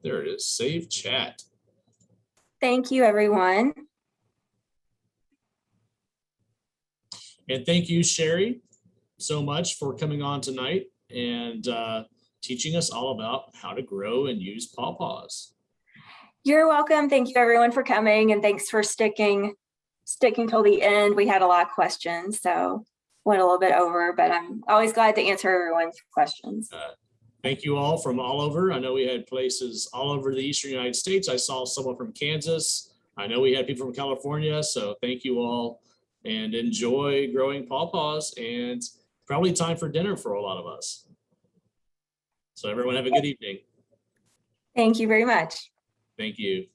There it is, save chat. Thank you, everyone. And thank you, Sheri, so much for coming on tonight and teaching us all about how to grow and use pawpaws. You're welcome. Thank you, everyone, for coming, and thanks for sticking till the end. We had a lot of questions, so went a little bit over, but I'm always glad to answer everyone's questions. Thank you all from all over. I know we had places all over the Eastern United States. I saw someone from Kansas. I know we had people from California, so thank you all and enjoy growing pawpaws, and probably time for dinner for a lot of us. So everyone have a good evening. Thank you very much. Thank you.